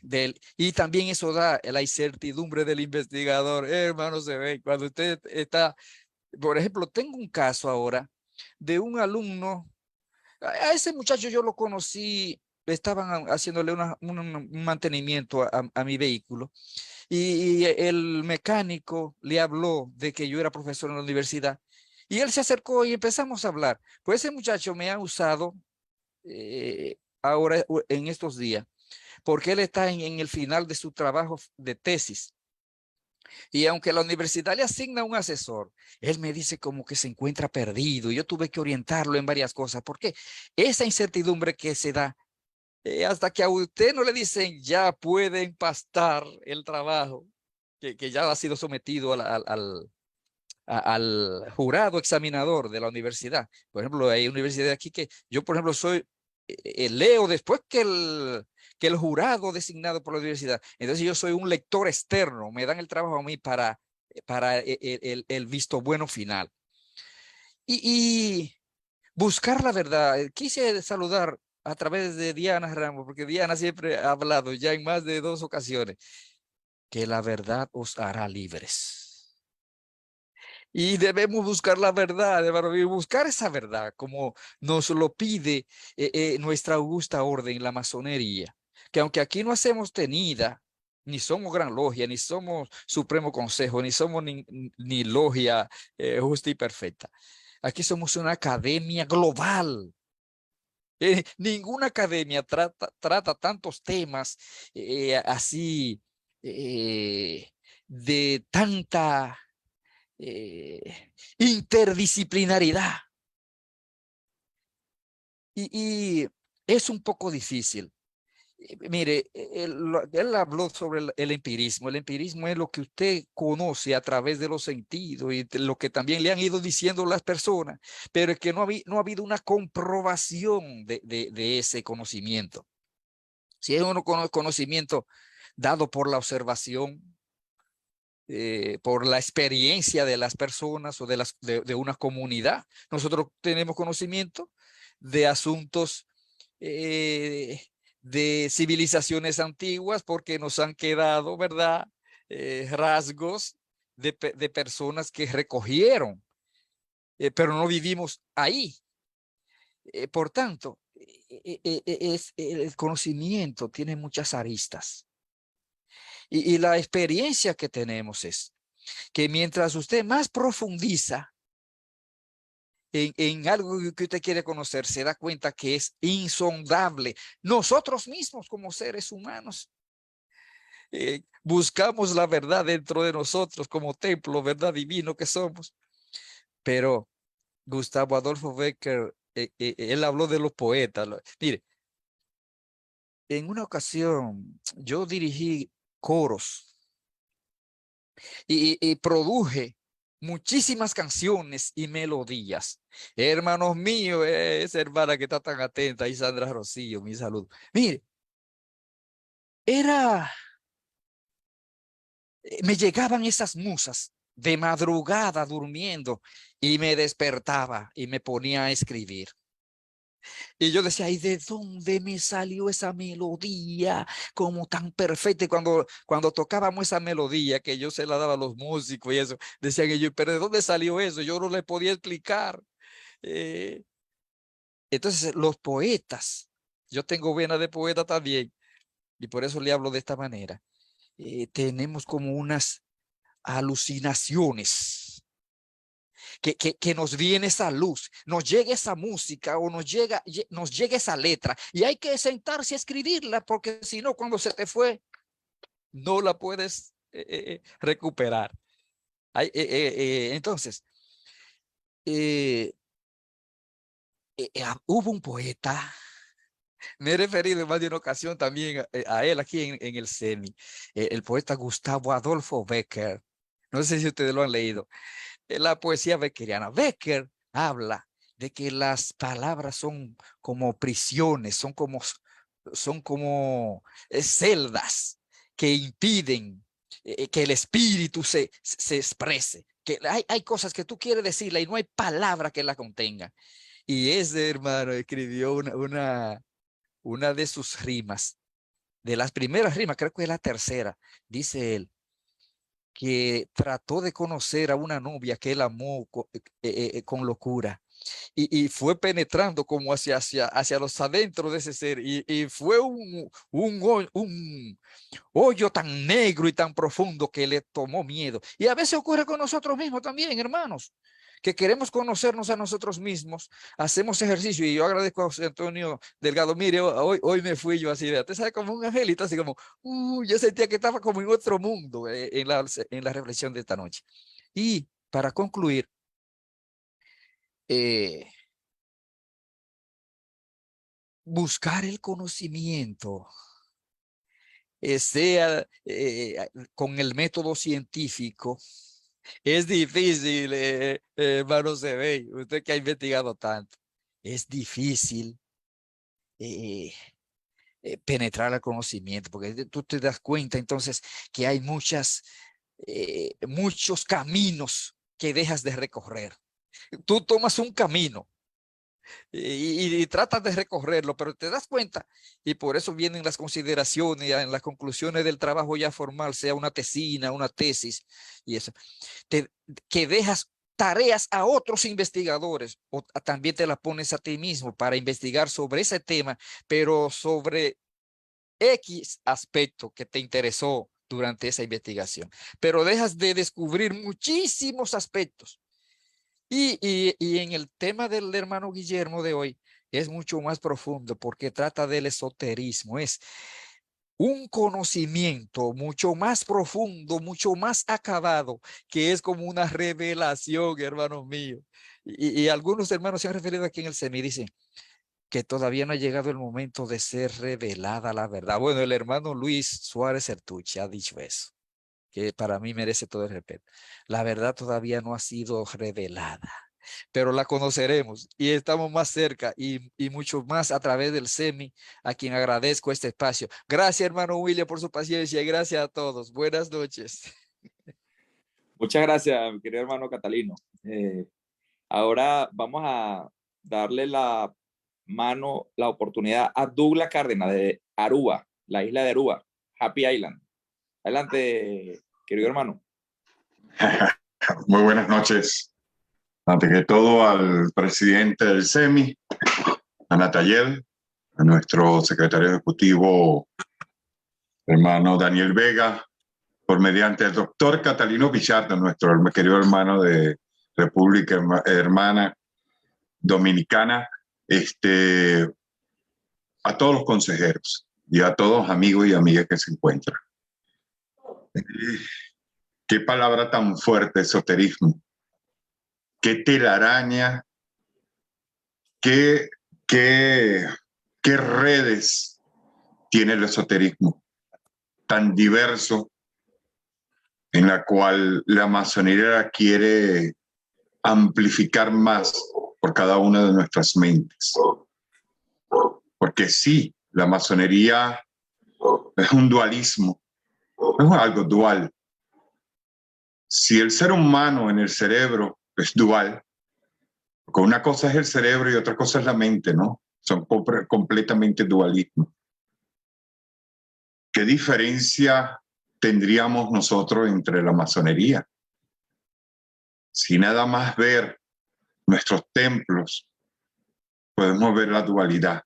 y también eso da la incertidumbre del investigador. Hermano, se ve cuando usted está, por ejemplo, tengo un caso ahora de un alumno. A ese muchacho yo lo conocí, estaban haciéndole un mantenimiento a mi vehículo y el mecánico le habló de que yo era profesor en la universidad y él se acercó y empezamos a hablar. Pues ese muchacho me ha usado ahora en estos días porque él está en el final de su trabajo de tesis. Y aunque la universidad le asigna un asesor, él me dice como que se encuentra perdido. Yo tuve que orientarlo en varias cosas. ¿Por qué? Esa incertidumbre que se da hasta que a usted no le dicen ya puede empastar el trabajo, que ya ha sido sometido al jurado examinador de la universidad. Por ejemplo, hay universidades aquí que yo, por ejemplo, soy, leo después que el jurado designado por la universidad. Entonces yo soy un lector externo, me dan el trabajo a mí para el visto bueno final. Y buscar la verdad. Quise saludar a través de Diana Ramos, porque Diana siempre ha hablado ya en más de 2 ocasiones, que la verdad os hará libres. Y debemos buscar la verdad, hermano, y buscar esa verdad, como nos lo pide nuestra augusta orden, la masonería, que aunque aquí no hacemos tenida, ni somos gran logia, ni somos supremo consejo, ni somos ni logia justa y perfecta. Aquí somos una academia global. Ninguna academia trata tantos temas así de tanta interdisciplinaridad. Y es un poco difícil. Mire, él habló sobre el empirismo. El empirismo es lo que usted conoce a través de los sentidos y lo que también le han ido diciendo las personas, pero es que no ha habido una comprobación de ese conocimiento. Si es un conocimiento dado por la observación, por la experiencia de las personas o de una comunidad. Nosotros tenemos conocimiento de asuntos de civilizaciones antiguas porque nos han quedado, ¿verdad? Rasgos de personas que recogieron, pero no vivimos ahí. Por tanto, el conocimiento tiene muchas aristas. Y la experiencia que tenemos es que mientras usted más profundiza en algo que usted quiere conocer, se da cuenta que es insondable. Nosotros mismos como seres humanos buscamos la verdad dentro de nosotros como templo, verdad divino que somos. Pero Gustavo Adolfo Bécquer, él habló de los poetas. Mire, en una ocasión yo dirigí coros y produje muchísimas canciones y melodías. Hermanos míos, esa hermana que está tan atenta, y Sandra Rocío, mi saludo. Mire, me llegaban esas musas de madrugada durmiendo y me despertaba y me ponía a escribir. Y yo decía, ¿y de dónde me salió esa melodía como tan perfecta? Y cuando tocábamos esa melodía, que yo se la daba a los músicos y eso, decían ellos, ¿pero de dónde salió eso? Yo no le podía explicar. Entonces, los poetas, yo tengo vena de poeta también, y por eso le hablo de esta manera. Tenemos como unas alucinaciones. Que nos viene esa luz, nos llega esa música o nos llega esa letra y hay que sentarse a escribirla porque si no, cuando se te fue, no la puedes recuperar. Entonces, hubo un poeta, me he referido en más de una ocasión también a él aquí en el SEMI, el poeta Gustavo Adolfo Bécquer. No sé si ustedes lo han leído. La poesía beckeriana. Bécquer habla de que las palabras son como prisiones, son como celdas que impiden que el espíritu se exprese. Que hay cosas que tú quieres decirla y no hay palabra que la contenga. Y ese hermano escribió una de sus rimas, de las primeras rimas, creo que es la tercera, dice él, que trató de conocer a una novia que él amó con locura y fue penetrando como hacia los adentros de ese ser y fue un hoyo tan negro y tan profundo que le tomó miedo. Y a veces ocurre con nosotros mismos también, hermanos, que queremos conocernos a nosotros mismos, hacemos ejercicio y yo agradezco a José Antonio Delgado. Mire, hoy me fui yo así, te sabe, como un angelito, así como, yo sentía que estaba como en otro mundo en la reflexión de esta noche. Y para concluir, buscar el conocimiento, sea con el método científico, es difícil, hermano Sebey, usted que ha investigado tanto, es difícil penetrar al conocimiento, porque tú te das cuenta entonces que hay muchos caminos que dejas de recorrer. Tú tomas un camino y tratas de recorrerlo, pero te das cuenta, y por eso vienen las consideraciones, en las conclusiones del trabajo ya formal, sea una tesina, una tesis, y eso, que dejas tareas a otros investigadores, o también te la pones a ti mismo para investigar sobre ese tema, pero sobre X aspecto que te interesó durante esa investigación, pero dejas de descubrir muchísimos aspectos. Y en el tema del hermano Guillermo de hoy es mucho más profundo porque trata del esoterismo, es un conocimiento mucho más profundo, mucho más acabado, que es como una revelación, hermanos míos. Y algunos hermanos se han referido aquí en el SEMI, dicen, que todavía no ha llegado el momento de ser revelada la verdad. Bueno, el hermano Luis Suárez Sertuche ha dicho eso, que para mí merece todo el respeto. La verdad todavía no ha sido revelada, pero la conoceremos y estamos más cerca y mucho más a través del SEMI, a quien agradezco este espacio. Gracias, hermano William, por su paciencia y gracias a todos. Buenas noches. Muchas gracias, mi querido hermano Catalino. Ahora vamos a darle la oportunidad a Douglas Cárdenas de Aruba, la isla de Aruba, Happy Island. Adelante, querido hermano. Muy buenas noches. Ante que todo, al presidente del SEMI, a Natayel, a nuestro secretario ejecutivo, hermano Daniel Vega, por mediante el doctor Catalino Pichardo, nuestro querido hermano de República Hermana Dominicana, a todos los consejeros y a todos los amigos y amigas que se encuentran. Qué palabra tan fuerte, esoterismo. Qué telaraña, qué redes tiene el esoterismo tan diverso, en la cual la masonería quiere amplificar más por cada una de nuestras mentes. Porque sí, la masonería es un dualismo, es algo dual. Si el ser humano en el cerebro es dual, porque una cosa es el cerebro y otra cosa es la mente, ¿no? Son completamente dualismos. ¿Qué diferencia tendríamos nosotros entre la masonería? Si nada más ver nuestros templos, podemos ver la dualidad.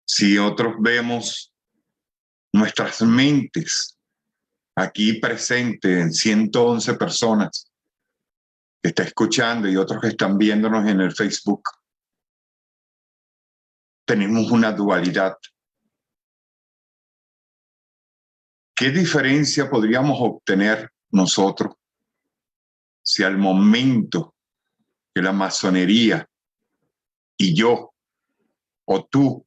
Si otros vemos nuestras mentes, aquí presentes en 111 personas que está escuchando y otros que están viéndonos en el Facebook, tenemos una dualidad. ¿Qué diferencia podríamos obtener nosotros si al momento que la masonería y yo, o tú,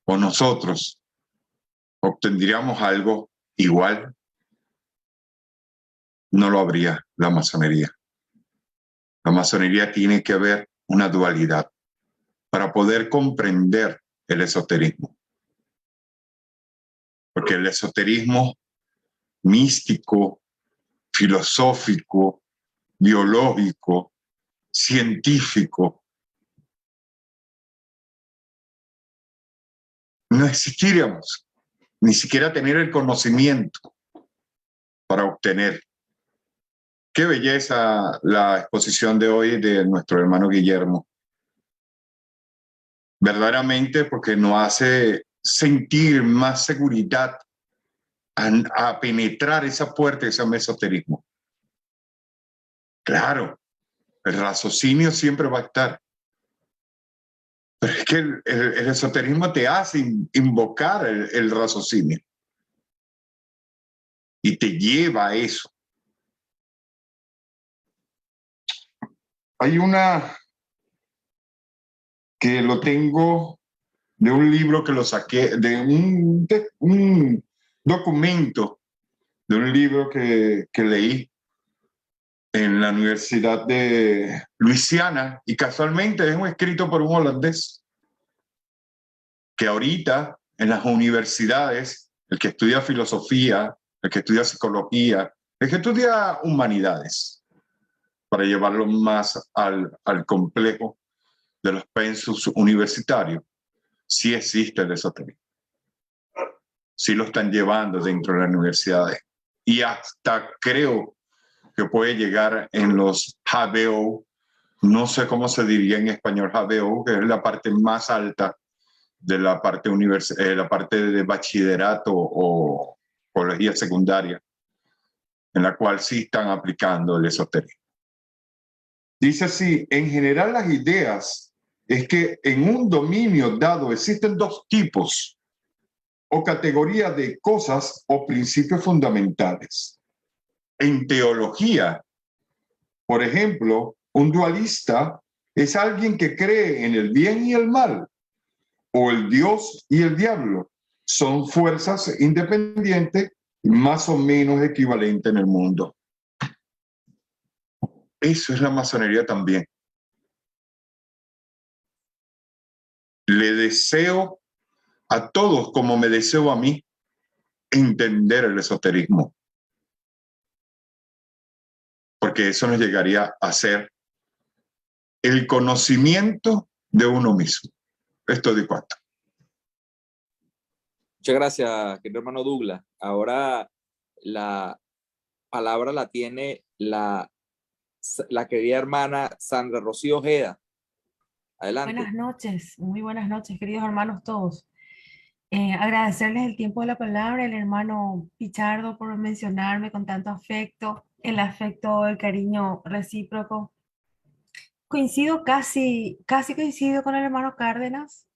o nosotros, obtendríamos algo igual? No lo habría la masonería. La masonería tiene que haber una dualidad para poder comprender el esoterismo. Porque el esoterismo místico, filosófico, biológico, científico, no existiríamos, ni siquiera tener el conocimiento para obtener. Qué belleza la exposición de hoy de nuestro hermano Guillermo. Verdaderamente, porque nos hace sentir más seguridad a penetrar esa puerta de ese esoterismo. Claro, el raciocinio siempre va a estar. Pero es que el esoterismo te hace invocar el raciocinio. Y te lleva a eso. Hay una que lo tengo de un libro que lo saqué, de un documento, de un libro que leí en la Universidad de Luisiana, y casualmente es un escrito por un holandés, que ahorita en las universidades, el que estudia filosofía, el que estudia psicología, el que estudia humanidades, para llevarlo más al complejo de los pensus universitarios, sí existe el esoterismo. Sí lo están llevando dentro de las universidades. Y hasta creo que puede llegar en los HBO, no sé cómo se diría en español HBO, que es la parte más alta de la parte, la parte de bachillerato o colegio secundaria, en la cual sí están aplicando el esoterismo. Dice así: en general las ideas es que en un dominio dado existen dos tipos o categorías de cosas o principios fundamentales. En teología, por ejemplo, un dualista es alguien que cree en el bien y el mal, o el Dios y el diablo. Son fuerzas independientes más o menos equivalentes en el mundo. Eso es la masonería también. Le deseo a todos, como me deseo a mí, entender el esoterismo. Porque eso nos llegaría a ser el conocimiento de uno mismo. Esto de cuánto. Muchas gracias, querido hermano Douglas. Ahora la palabra la tiene la querida hermana Sandra Rocío Ojeda. Adelante. Buenas noches, muy buenas noches, queridos hermanos todos. Agradecerles el tiempo de la palabra, el hermano Pichardo por mencionarme con tanto afecto, el afecto, el cariño recíproco. Coincido casi coincido con el hermano Cárdenas.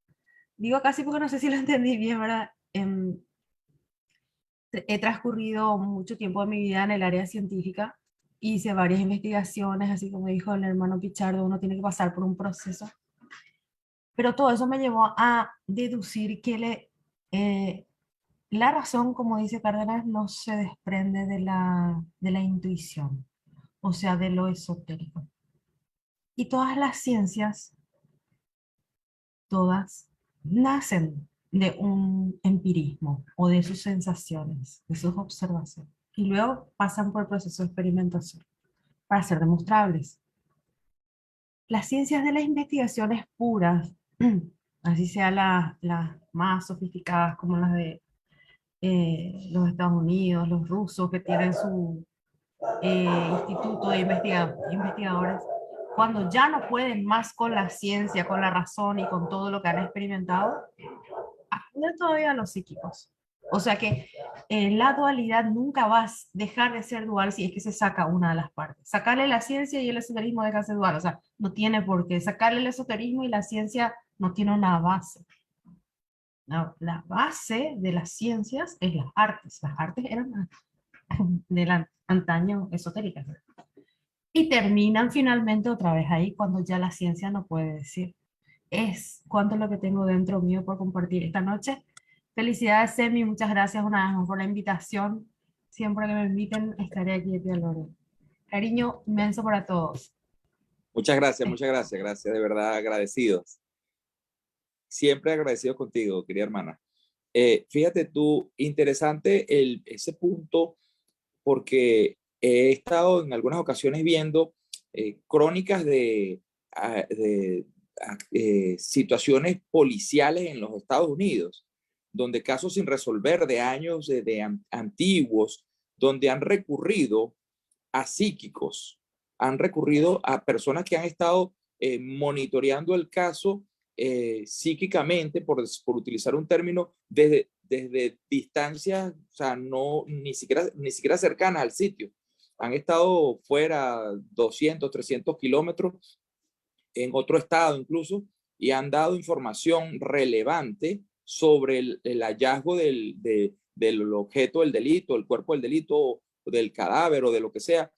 Digo casi porque no sé si lo entendí bien, ¿verdad? He transcurrido mucho tiempo de mi vida en el área científica. Hice varias investigaciones, así como dijo el hermano Pichardo, uno tiene que pasar por un proceso. Pero todo eso me llevó a deducir que la razón, como dice Cárdenas, no se desprende de la intuición, o sea, de lo esotérico. Y todas las ciencias, todas, nacen de un empirismo o de sus sensaciones, de sus observaciones. Y luego pasan por el proceso de experimentación para ser demostrables. Las ciencias de las investigaciones puras, así sean las más sofisticadas como las de los Estados Unidos, los rusos que tienen su instituto de investigadores, cuando ya no pueden más con la ciencia, con la razón y con todo lo que han experimentado, acuden todavía a los psíquicos. O sea que la dualidad nunca va a dejar de ser dual si es que se saca una de las partes. Sacarle la ciencia y el esoterismo deja de ser dual. O sea, no tiene por qué. Sacarle el esoterismo y la ciencia no tiene una base. No, la base de las ciencias es las artes. Las artes eran del antaño esotéricas. Y terminan finalmente otra vez ahí cuando ya la ciencia no puede decir. Es cuánto es lo que tengo dentro mío por compartir esta noche. Felicidades, Semi, muchas gracias una vez más por la invitación. Siempre que me inviten estaré aquí de pie al orden. Cariño inmenso para todos. Muchas gracias, gracias, de verdad agradecidos. Siempre agradecido contigo, querida hermana. Fíjate tú, interesante ese punto, porque he estado en algunas ocasiones viendo crónicas de situaciones policiales en los Estados Unidos, donde casos sin resolver de años antiguos, donde han recurrido a psíquicos, han recurrido a personas que han estado monitoreando el caso psíquicamente, por utilizar un término, desde distancias, o sea, ni siquiera cercanas al sitio. Han estado fuera 200, 300 kilómetros, en otro estado incluso, y han dado información relevante sobre el hallazgo del objeto del delito, el cuerpo del delito, o del cadáver o de lo que sea,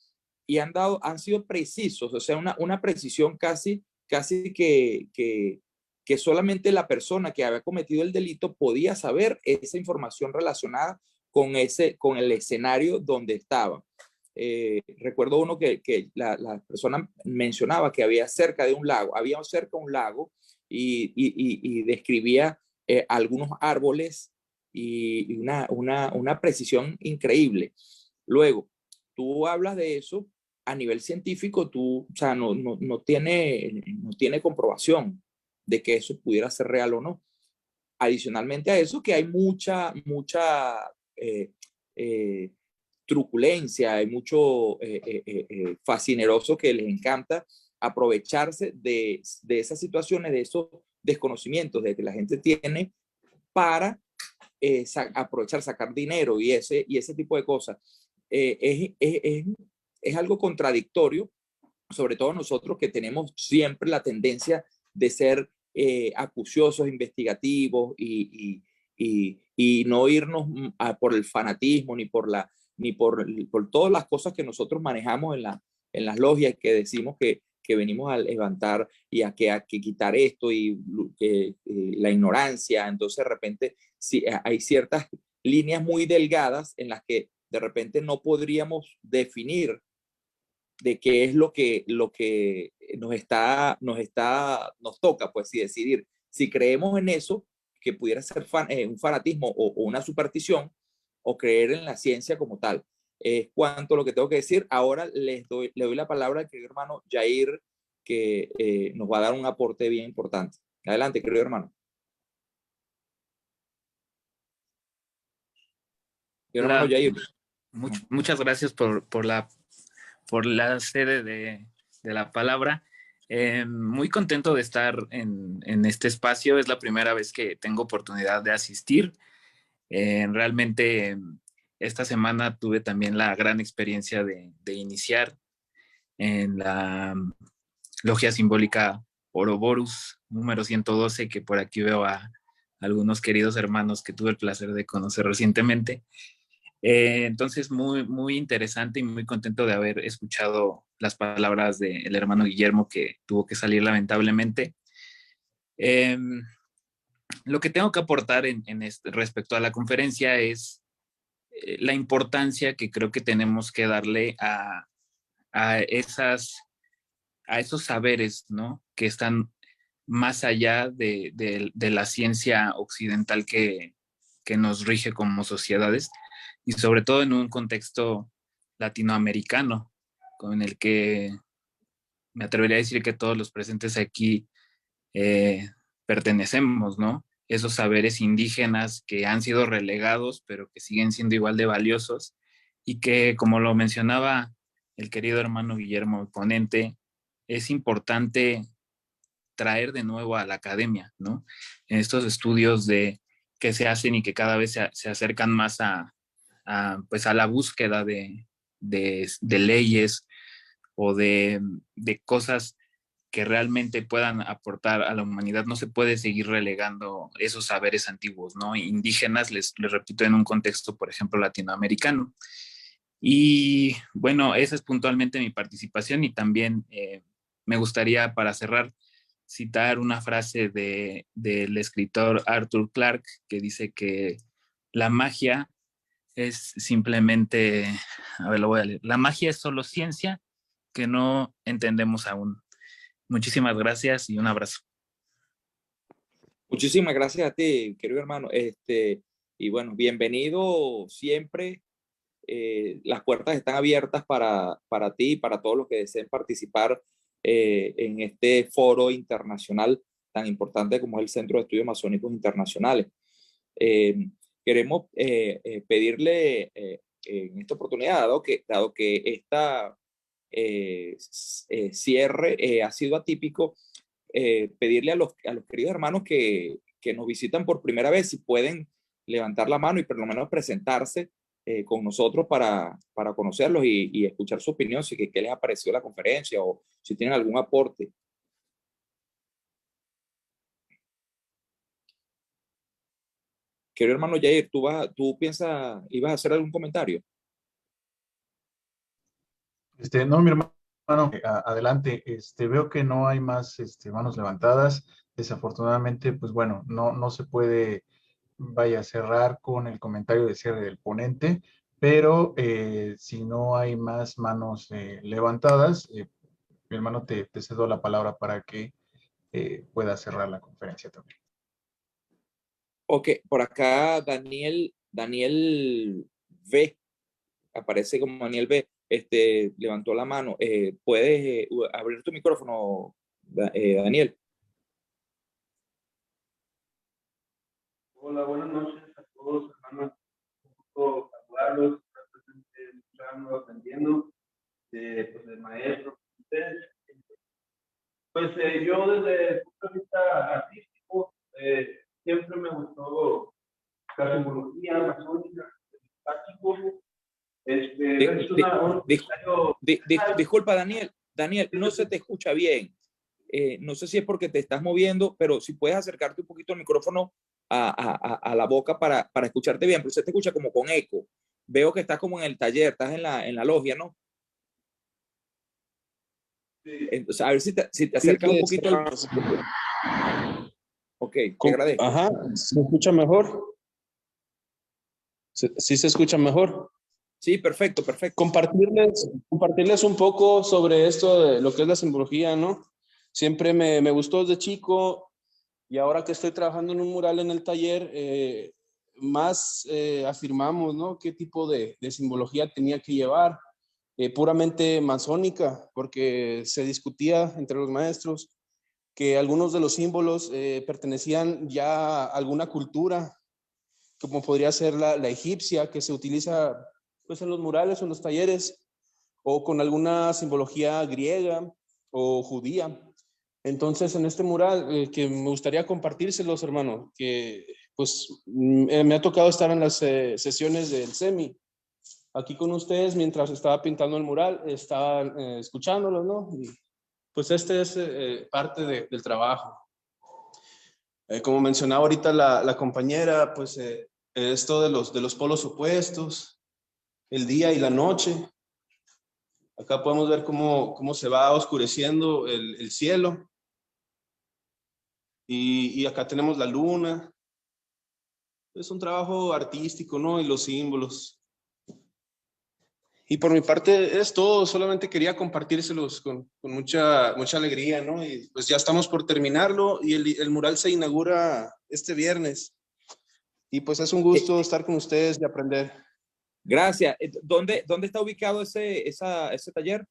y han sido precisos, o sea, una precisión casi que solamente la persona que había cometido el delito podía saber esa información relacionada con el escenario donde estaba. Recuerdo uno que la persona mencionaba que había cerca de un lago, y describía algunos árboles y una precisión increíble. Luego, tú hablas de eso a nivel científico, o sea, no tiene comprobación de que eso pudiera ser real o no. Adicionalmente a eso, que hay mucha truculencia, hay mucho fascineroso que les encanta aprovecharse de esas situaciones, de esos desconocimientos de que la gente tiene para aprovechar, sacar dinero y ese tipo de cosas. Es algo contradictorio, sobre todo nosotros que tenemos siempre la tendencia de ser acuciosos, investigativos y no irnos por el fanatismo ni por todas las cosas que nosotros manejamos en las logias, que decimos que que venimos a levantar y a que quitar esto y la ignorancia. Entonces, de repente, sí, hay ciertas líneas muy delgadas en las que de repente no podríamos definir de qué es lo que nos toca, pues, sí, decidir. Si creemos en eso, que pudiera ser un fanatismo o una superstición, o creer en la ciencia como tal. Es cuanto lo que tengo que decir. Ahora le doy la palabra al querido hermano Jair, que nos va a dar un aporte bien importante. Adelante, querido hermano. Querido hermano Jair. Muchas gracias por la sede de la palabra. Muy contento de estar en este espacio. Es la primera vez que tengo oportunidad de asistir. Realmente esta semana tuve también la gran experiencia de iniciar en la Logia Simbólica Ouroboros número 112, que por aquí veo a algunos queridos hermanos que tuve el placer de conocer recientemente. Entonces, muy interesante y muy contento de haber escuchado las palabras del hermano Guillermo, que tuvo que salir lamentablemente. Lo que tengo que aportar respecto a la conferencia es la importancia que creo que tenemos que darle a esos saberes, ¿no? Que están más allá de la ciencia occidental que nos rige como sociedades, y sobre todo en un contexto latinoamericano, con el que me atrevería a decir que todos los presentes aquí pertenecemos, ¿no? Esos saberes indígenas que han sido relegados, pero que siguen siendo igual de valiosos, y que, como lo mencionaba el querido hermano Guillermo, el ponente, es importante traer de nuevo a la academia, ¿no? En estos estudios que se hacen y que cada vez se acercan más pues a la búsqueda de leyes o de cosas que realmente puedan aportar a la humanidad. No se puede seguir relegando esos saberes antiguos, ¿no? Indígenas, les repito, en un contexto, por ejemplo, latinoamericano. Y bueno, esa es puntualmente mi participación, y también me gustaría, para cerrar, citar una frase del escritor Arthur Clarke, que dice que la magia es simplemente, a ver, lo voy a leer, la magia es solo ciencia que no entendemos aún. Muchísimas gracias y un abrazo. Muchísimas gracias a ti, querido hermano. Y bueno, bienvenido siempre. Las puertas están abiertas para ti y para todos los que deseen participar en este foro internacional tan importante como es el Centro de Estudios Masónicos Internacionales. Queremos pedirle en esta oportunidad, dado que esta cierre ha sido atípico, pedirle a los queridos hermanos que nos visitan por primera vez, si pueden levantar la mano y por lo menos presentarse con nosotros para conocerlos y escuchar su opinión, si qué les ha parecido la conferencia o si tienen algún aporte. Querido hermano Jair, ¿tú ibas a hacer algún comentario? No, mi hermano, adelante. Veo que no hay más manos levantadas. Desafortunadamente, pues bueno, no se puede, vaya a cerrar con el comentario de cierre del ponente, pero si no hay más manos levantadas, mi hermano, te cedo la palabra para que pueda cerrar la conferencia también. Ok, por acá Daniel V, aparece como Daniel V, levantó la mano. ¿Puedes abrir tu micrófono, Daniel? Hola, buenas noches a todos, hermanos. Un gusto saludarlos, escuchando, aprendiendo pues, del maestro. Pues yo desde el punto de vista artístico, siempre me gustó la simbología masónica, práctico. Disculpa, Daniel, no se te escucha bien. No sé si es porque te estás moviendo, pero si puedes acercarte un poquito al micrófono a la boca para escucharte bien, pero se te escucha como con eco. Veo que estás como en el taller, estás en la logia, ¿no? Entonces, a ver si te acercas un poquito. Ok, te agradezco. Ajá, ¿se escucha mejor? ¿Sí se escucha mejor? Sí, perfecto, perfecto. Compartirles un poco sobre esto de lo que es la simbología, ¿no? Siempre me gustó desde chico y ahora que estoy trabajando en un mural en el taller, más afirmamos, ¿no? Qué tipo de simbología tenía que llevar, puramente masónica, porque se discutía entre los maestros que algunos de los símbolos pertenecían ya a alguna cultura, como podría ser la egipcia, que se utiliza pues, en los murales o en los talleres, o con alguna simbología griega o judía. Entonces, en este mural, que me gustaría compartírselos, hermano, que pues me ha tocado estar en las sesiones del SEMI, aquí con ustedes, mientras estaba pintando el mural, estaba escuchándolos, ¿no? Y, pues este es parte del trabajo. Como mencionaba ahorita la compañera, pues esto de los polos opuestos, el día y la noche. Acá podemos ver cómo se va oscureciendo el cielo. Y acá tenemos la luna. Es un trabajo artístico, ¿no? Y los símbolos. Y por mi parte es todo, solamente quería compartírselos con mucha alegría, ¿no? Y pues ya estamos por terminarlo y el mural se inaugura este viernes. Y pues es un gusto estar con ustedes y aprender. Gracias. ¿Dónde está ubicado ese taller?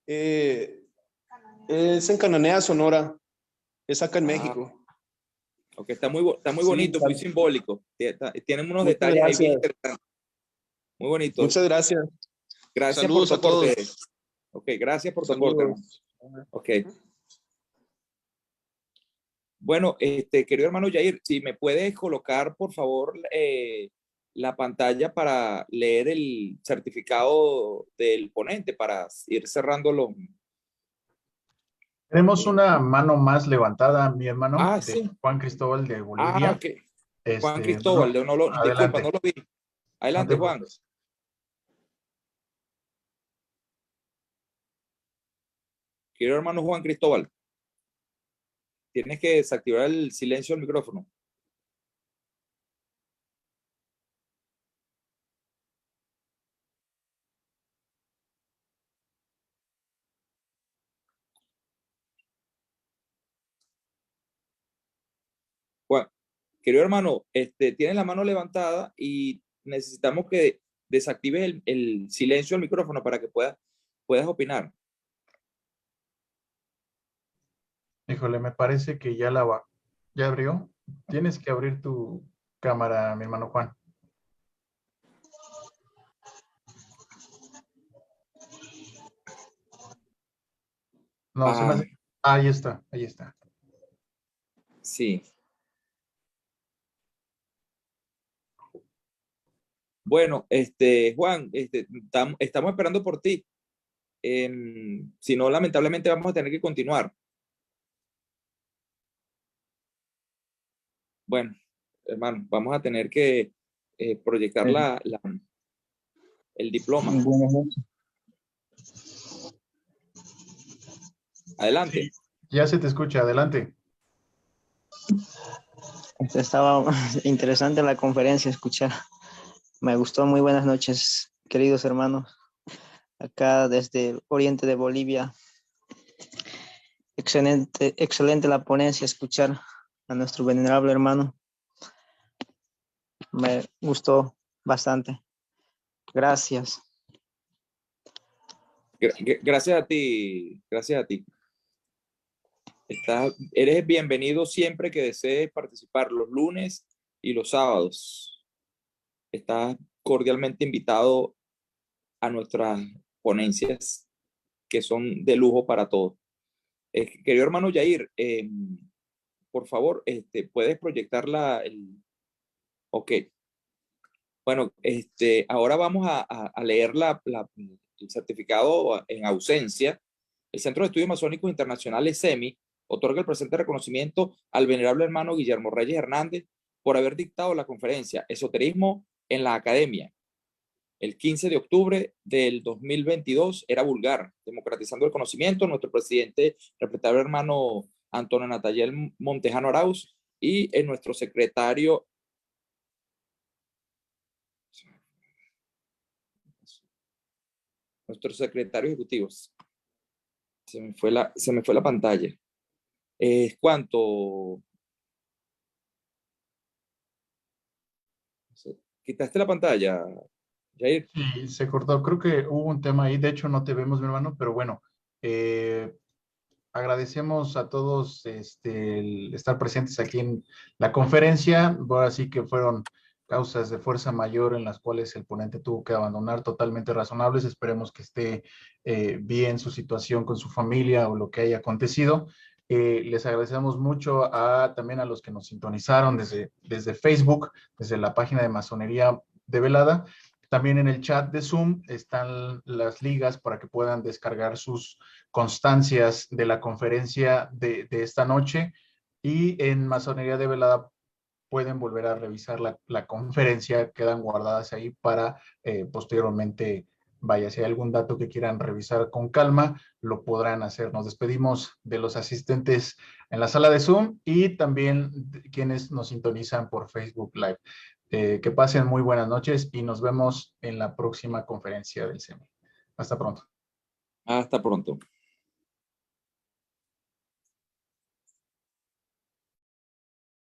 Es en Cananea, Sonora. Es acá en México. Ok, está muy bonito, muy simbólico. Tienen unos Muchas detalles ahí bien gracias. interesantes. Muy bonito. Muchas gracias. Gracias Saludos por tu a todos. aporte. Ok, gracias por tu aporte, hermano. Ok. Bueno, querido hermano Yair, si me puedes colocar, por favor, la pantalla para leer el certificado del ponente, para ir cerrándolo. Tenemos una mano más levantada, mi hermano, de sí. Juan Cristóbal de Bolivia. Ok. Juan No, Cristóbal, adelante. disculpa, no lo vi. Adelante, No te Juan. preocupes. Querido hermano Juan Cristóbal, tienes que desactivar el silencio del micrófono. Juan, querido hermano, tienes la mano levantada y necesitamos que desactives el silencio del micrófono para que puedas opinar. Híjole, me parece que ya ya abrió. Tienes que abrir tu cámara, mi hermano Juan. No, se me hace. Ahí está, ahí está. Sí. Bueno, Juan, estamos esperando por ti. Si no, lamentablemente vamos a tener que continuar. Bueno, hermano, vamos a tener que proyectar el diploma. Buenas noches. Adelante. Sí, ya se te escucha, adelante. Estaba interesante la conferencia, escuchar. Me gustó. Muy buenas noches, queridos hermanos. Acá desde el oriente de Bolivia. Excelente la ponencia, escuchar a nuestro venerable hermano. Me gustó bastante. Gracias. Gracias a ti, gracias a ti. Eres bienvenido siempre que desees participar, los lunes y los sábados. Estás cordialmente invitado a nuestras ponencias, que son de lujo para todos. Querido hermano Yair, por favor, puedes proyectar Ok. Bueno, ahora vamos a leer el certificado en ausencia. El Centro de Estudios Masónicos Internacionales SEMI otorga el presente reconocimiento al venerable hermano Guillermo Reyes Hernández por haber dictado la conferencia Esoterismo en la Academia, El 15 de octubre del 2022 era vulgar, democratizando el conocimiento. Nuestro presidente, respetable hermano Antonio Natayel Montejano Arauz, y nuestro secretario ejecutivo. Se me fue la pantalla. ¿Cuánto? ¿Quitaste la pantalla, Jair? Sí, se cortó. Creo que hubo un tema ahí. De hecho, no te vemos, mi hermano, pero bueno, agradecemos a todos el estar presentes aquí en la conferencia. Ahora sí que fueron causas de fuerza mayor en las cuales el ponente tuvo que abandonar, totalmente razonables. Esperemos que esté bien su situación con su familia o lo que haya acontecido. Les agradecemos mucho también a los que nos sintonizaron desde Facebook, desde la página de Masonería de Velada. También en el chat de Zoom están las ligas para que puedan descargar sus constancias de la conferencia de esta noche, y en Masonería de Velada pueden volver a revisar la conferencia, quedan guardadas ahí para posteriormente, vaya, si hay algún dato que quieran revisar con calma, lo podrán hacer. Nos despedimos de los asistentes en la sala de Zoom y también quienes nos sintonizan por Facebook Live. Que pasen muy buenas noches y nos vemos en la próxima conferencia del CEMI. Hasta pronto. Hasta pronto.